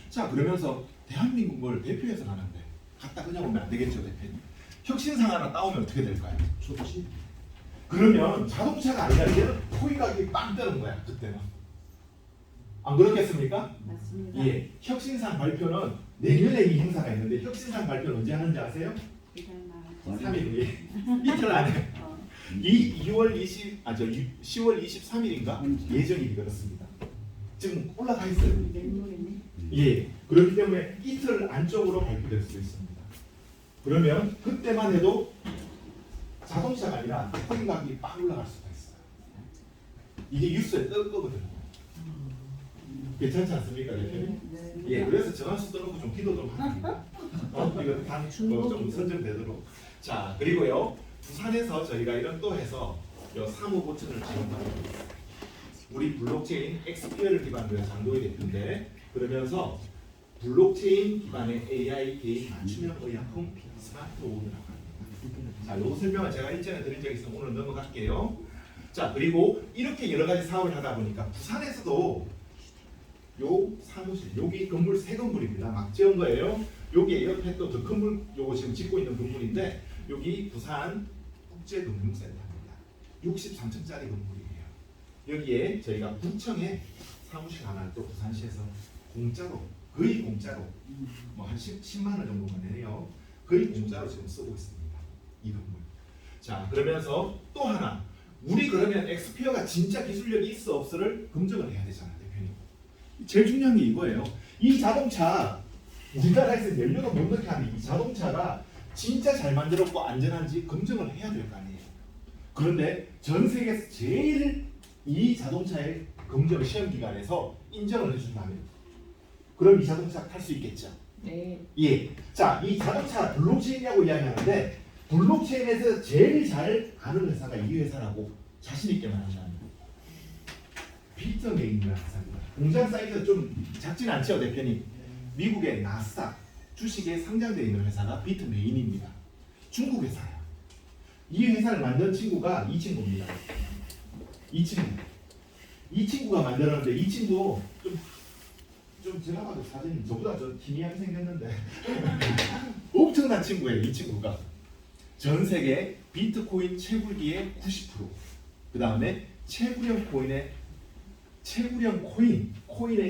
자, 그러면서 대한민국을 대표해서 가는데 갔다 그냥 오면 안 되겠죠, 대표님. 혁신상 하나 따오면 어떻게 될까요? 좋지. 그러면 자동차가 아니라 이제는 코인 가격이 빵 뜨는 거야, 그때는. 안 그렇겠습니까? 맞습니다. 예, 혁신상 발표는 내년에 이 행사가 있는데 혁신상 발표는 언제 하는지 아세요? 3일 뒤에 이틀 안에 10월 23일인가 예정일이 그렇습니다. 지금 올라가 있어요. 내일모레네. 예, 그렇기 때문에 이틀 안쪽으로 발표될 수 있습니다. 그러면 그때만 해도 자동차가 아니라 코인 가격이 빵 올라갈 수가 있어요. 이게 뉴스에 뜰 거거든요. 괜찮지 않습니까, 대표님? 네. 예, 그래서 전화수 떠놓고 좀 기도 좀 합니다. 이거 좀 선정되도록. 자, 그리고요 부산에서 저희가 이런 또 해서 사무보천을 지원하고 있습니다. 우리 블록체인 엑스피어를 기반으로 한 장도희 대표인데 그러면서 블록체인 기반의 AI 개인 맞춤형 의약품 스마트 오브라고 합니다. 자, 요거 설명을 제가 일전에 드린 적이 있어서 오늘 넘어갈게요. 자, 그리고 이렇게 여러 가지 사업을 하다 보니까 부산에서도 요 사무실, 여기 건물 새 건물입니다. 막 지은 거예요. 여기 옆에 또 더 건물, 요거 지금 짓고 있는 건물인데 여기 부산 국제금융센터입니다. 63층짜리 건물이에요. 여기에 저희가 구청에 사무실 하나를 또 부산시에서 공짜로, 거의 공짜로 뭐 한 10만 원 정도만 내요. 거의 공짜로 지금 쓰고 있습니다. 이 건물. 자, 그러면서 또 하나, 우리 그러면 엑스피어가 진짜 기술력이 있어 없어를 검증을 해야 되잖아요, 대표님. 제일 중요한 게 이거예요. 이 자동차 우리나라에서 연료도 못 넣게 하는 이 자동차가 진짜 잘 만들었고 안전한지 검증을 해야 될 거 아니에요. 그런데 전 세계에서 제일 이 자동차의 검증 시험 기관에서 인정을 해준다면 그럼 이 자동차 탈 수 있겠죠. 네. 예. 자, 이 자동차 블록체인이라고 이야기하는데 블록체인에서 제일 잘 아는 회사가 이 회사라고 자신 있게 말한다면 비트메인이라는 회사입니다. 공장 사이즈가 좀 작진 않죠, 대표님. 미국의 나스닥 주식에 상장되어 있는 회사가 비트메인입니다. 중국 회사예요. 이 회사를 만든 친구가 이 친구입니다. 이 친구가 만들었는데 이 친구 좀 제가 봐도 사진이 저보다 좀 희미하게 생겼는데 엄청난 친구예요. 이 친구가 전 세계 비트코인 채굴기의 90%, 그 다음에 채굴형 코인의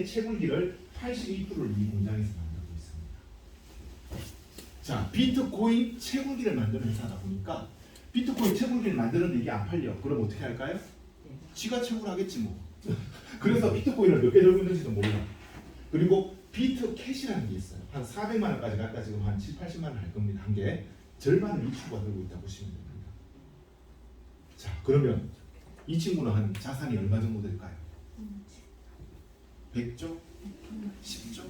채굴기를 82%를 이 공장에서 만들고 있습니다. 자, 비트코인 채굴기를 만드는 회사다 보니까 비트코인 채굴기를 만드는데 이게 안 팔려. 그럼 어떻게 할까요? 지가 채굴하겠지 뭐. 그래서 비트코인을 몇 개 들고 있는지도 몰라. 그리고 비트캐시라는 게 있어요. 한 400만 원까지 갔다 지금 한 7, 80만 원 할 겁니다. 한 개. 절반을 이 친구가 들고 있다고 보시면 됩니다. 자, 그러면 이 친구는 한 자산이 얼마 정도 될까요? 100조? 10조?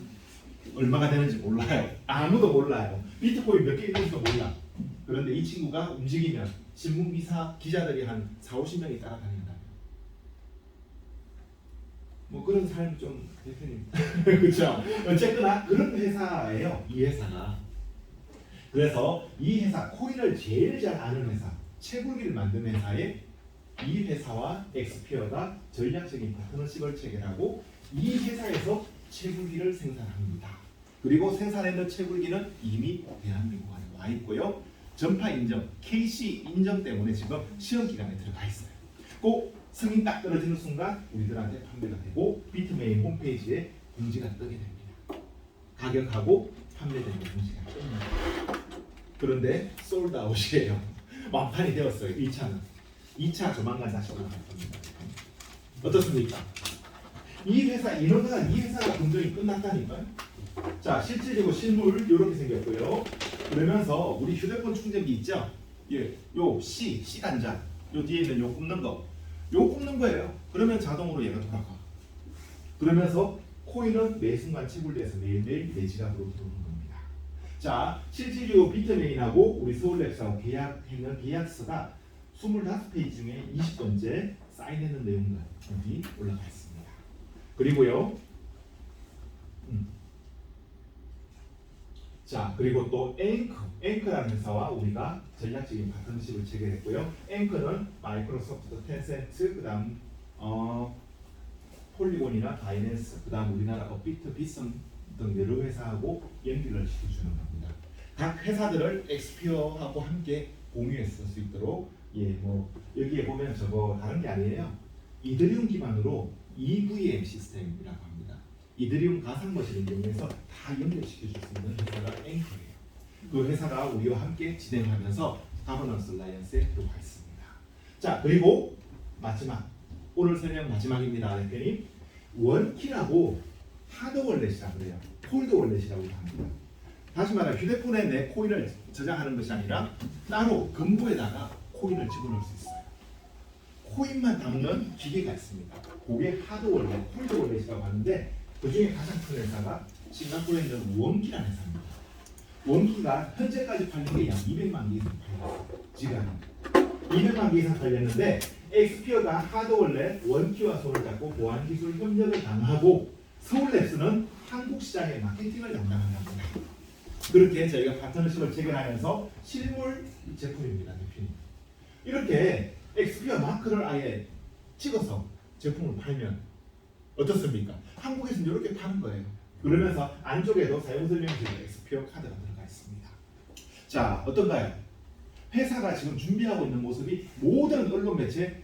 얼마가 되는지 몰라요. 아무도 몰라요. 비트코인 몇 개 있는지도 몰라. 그런데 이 친구가 움직이면 신문 기사 기자들이 한 4, 50명이 따라다닌다. 뭐 그런 삶 좀 대표님 그렇죠. 어쨌거나 그런 회사예요. 이 회사가. 그래서 이 회사 코인을 제일 잘 아는 회사, 채굴기를 만든 회사에 이 회사와 엑스피어가 전략적인 파트너십을 체결하고 이 회사에서 채굴기를 생산합니다. 그리고 생산했는 채굴기는 이미 대한민국 안에 와 있고요. 전파 인정, KC 인정 때문에 지금 시험 기간에 들어가 있어요. 꼭 승인 딱 떨어지는 순간 우리들한테 판매가 되고 비트메인 홈페이지에 공지가 뜨게 됩니다. 가격하고 판매되는 공지가 뜹니다. 그런데 솔드아웃이에요. 완판이 되었어요. 1차는. 2차 조만간 다시 올라갈 겁니다. 어떻습니까? 이 회사 인허가 이 회사가 공정이 끝났다니까요. 자, 실질적으로 실물 이렇게 생겼고요. 그러면서 우리 휴대폰 충전기 있죠? 예, 요 C 단자, 요 뒤에 있는 요 꼽는 거, 요 꼽는 거예요. 그러면 자동으로 얘가 돌아가. 그러면서 코인은 매 순간 채굴돼서 매일매일 내 지갑으로 들어오는 겁니다. 자, 실질적으로 비트메인하고 우리 서울랩스하고 계약했는 계약서가 25페이지 중에 20번째 사인했는 내용들 여기 올라가 있습니다. 그리고요. 자, 그리고 또 앵커라는 회사와 우리가 전략적인 파트너십을 체결했고요. 앵커는 마이크로소프트, 텐센트, 그다음 폴리곤이나 바이낸스, 그다음 우리나라 업비트, 비썸 등 여러 회사하고 연결을 시켜주는 겁니다. 각 회사들을 엑스피어하고 함께 공유해 쓸 수 있도록 뭐 여기에 보면 저거 다른 게 아니에요. 이더리움 기반으로 EVM 시스템이라고 합니다. 이더리움 가상머신을 이용해서 다 연결시켜 줄 수 있는 회사가 앵커예요. 그 회사가 우리와 함께 진행하면서 가버넌스 라이언스에 들어와 있습니다. 자, 그리고 마지막 오늘 설명 마지막입니다. 대표님, 원키라고 하드월렛이라고 그래요. 폴드월렛이라고 합니다. 다시 말해 휴대폰에 내 코인을 저장하는 것이 아니라 따로 금고에다가 코인을 집어넣을 수 있어요. 코인만 담는 기계가 있습니다. 그게 하드월렛, 폴드월렛이라고 하는데 그 중에 가장 큰 회사가 싱가포르에 있는 원키라는 회사입니다. 원키가 현재까지 팔린 게 약 200만 개 이상 팔렸어요. 지금 200만 개 이상 팔렸는데 엑스피어가 하드월렛 원키와 손을 잡고 보안 기술 협력을 강화하고 서울랩스는 한국 시장의 마케팅을 담당한답니다. 그렇게 저희가 파트너십을 체결하면서 실물 제품입니다, 대표님. 이렇게 엑스피어 마크를 아예 찍어서 제품을 팔면 어떻습니까? 한국에서는 이렇게 파는 거예요. 그러면서 안쪽에도 사용설명서에 엑스피어 카드가 들어가 있습니다. 자, 어떤가요? 회사가 지금 준비하고 있는 모습이 모든 언론 매체에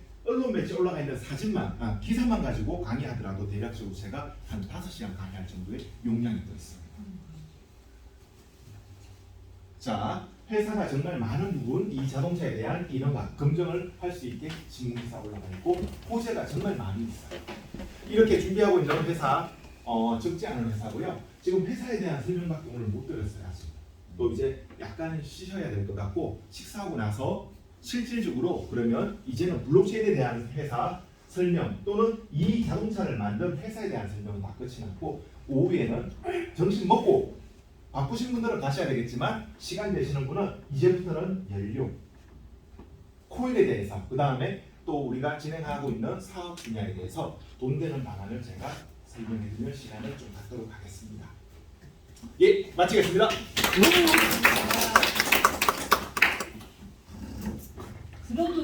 올라가 있는 사진만, 기사만 가지고 강의하더라도 대략적으로 제가 한 5시간 강의할 정도의 용량이 더 있습니다. 자, 회사가 정말 많은 부분 이 자동차에 대한 인허가, 검증을 할 수 있게 신문기사 올라가 있고 호재가 정말 많이 있어요. 이렇게 준비하고 있는 회사 적지 않은 회사고요. 지금 회사에 대한 설명밖에 오늘 못 드렸어요. 아직. 또 이제 약간 쉬셔야 될 것 같고 식사하고 나서 실질적으로 그러면 이제는 블록체인에 대한 회사 설명 또는 이 자동차를 만든 회사에 대한 설명은 다 끝이 났고 오후에는 점심 먹고 바쁘신 분들은 가셔야 되겠지만 시간 되시는 분은 이제부터는 연료, 코인에 대해서 그 다음에 또 우리가 진행하고 있는 사업 분야에 대해서 돈 되는 방안을 제가 설명해드리는 시간을 좀 갖도록 하겠습니다. 예, 마치겠습니다.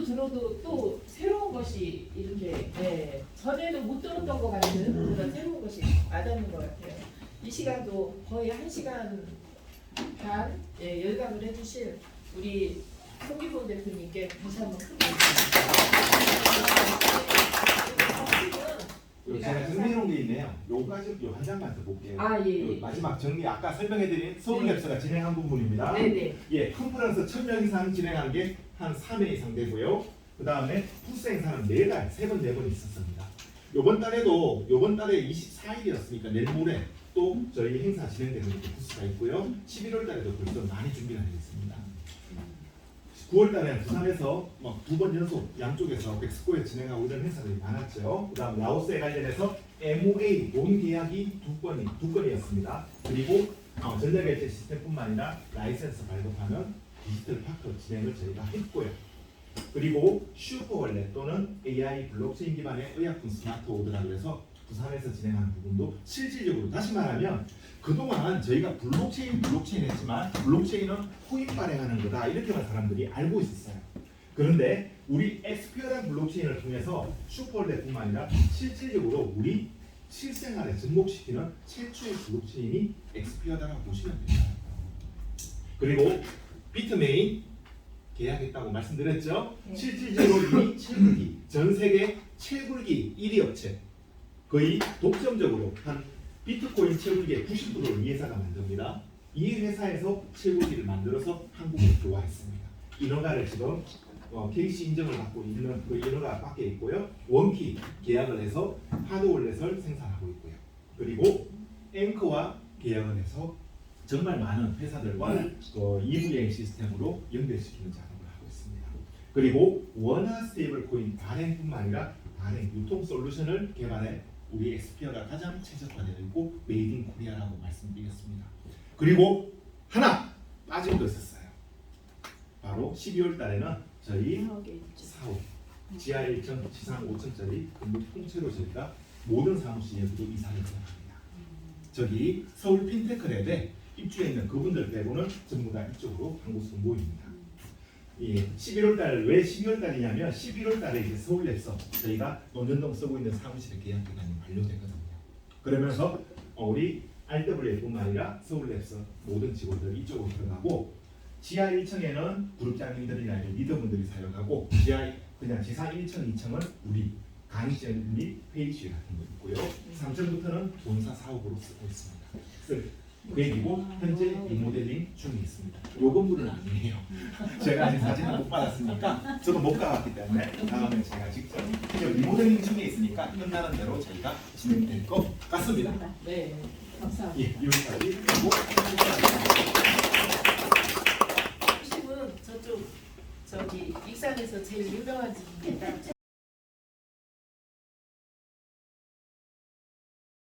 들어도 또 새로운 것이 이렇게 전에는 못 들었던 것 같은 그런 새로운 것이 와닿는 것 같아요. 이 시간도 거의 1시간 반 열강을 해주실 우리 송기봉 대표님께 다시 한번 큰 제가 준비해놓은 게 있네요. 전에 요까지 요 한 장만 더 볼게요. 아, 예, 예. 마지막 정리 아까 설명해드린 서울랩스가 진행한 부분입니다. 네네. 예, 컨퍼런스 1000명 이상 진행한 게 한 3회 이상 되고요. 그 다음에 부스 행사는 매달 3번, 4번 있었습니다. 요번 달에 24일이었으니까 내일 모레 또 저희 행사 진행되는 것도 부스가 있고요. 11월 달에도 벌써 많이 준비가 되어 있습니다. 9월 달에는 부산에서 막 2번 연속 양쪽에서 백스코에 진행하고 이런 행사들이 많았죠. 그 다음 라오스에 관련해서 MOA 본 계약이 두 건이었습니다. 그리고 전자결제 시스템뿐만 아니라 라이센스 발급하는 디지털 파크 진행을 저희가 했고요. 그리고 슈퍼월렛 또는 AI 블록체인 기반의 의약품 스마트 오드라 그래서 부산에서 진행하는 부분도 실질적으로 다시 말하면 그동안 저희가 블록체인 했지만 블록체인은 코인 발행하는 거다 이렇게만 사람들이 알고 있었어요. 그런데 우리 엑스피어란 블록체인을 통해서 슈퍼월렛뿐만 아니라 실질적으로 우리 실생활에 접목시키는 최초의 블록체인이 엑스피어다라고 보시면 됩니다. 그리고 비트메인 계약했다고 말씀드렸죠. 네. 실질적으로 이미 채굴기 전 세계 채굴기 1위 업체 거의 독점적으로 한 비트코인 채굴기의 90%를 이 회사가 만듭니다. 이 회사에서 채굴기를 만들어서 한국에 들어와있습니다. 인허가를 지금 KC 인정을 받고 있는 그 인허가 밖에 있고요. 원키 계약을 해서 하드월렛을 생산하고 있고요. 그리고 앵커와 계약을 해서 정말 많은 회사들과 EVM 시스템으로 연결시키는 작업을 하고 있습니다. 그리고 원화 스테이블 코인 발행뿐만 아니라 발행 유통 솔루션을 개발해 우리 엑스피어가 가장 최적화되어 있고 메이드 인 코리아라고 말씀드리겠습니다. 그리고 하나 빠진 거 있었어요. 바로 12월 달에는 저희 사업 지하 1층, 지상 5층짜리 건물 통째로 저희가 모든 사무실에도 이사를 진행합니다. 저기 서울 핀테크랩에 입주해 있는 그분들 빼고는 전부 다 이쪽으로 한 곳으로 모입니다. 예, 11월 달 왜 12월 달이냐면 11월 달에 이제 서울랩서 저희가 논현동 쓰고 있는 사무실의 계약 기간이 만료되거든요. 그러면서 우리 RWA뿐만 아니라 서울랩서 모든 직원들이 이쪽으로 들어가고 지하 1층에는 그룹장님들이나 리더분들이 사용하고 그냥 지상 1층, 2층은 우리 강의실 및 회의실 같은 거 있고요. 3층부터는 본사 사업으로 쓰고 있습니다. 계획이고 현재 리모델링 중에 있습니다. 요 건물은 아니에요. 제가 아직 사진을 못 받았으니까 저도 못 가봤기 때문에 다음에 제가 직접 리모델링 중에 있으니까 끝나는 대로 저희가 진행될 것 같습니다. 네, 감사합니다. 예, 여기까지 그리고 집은 저쪽 익산에서 제일 유명한 집입니다.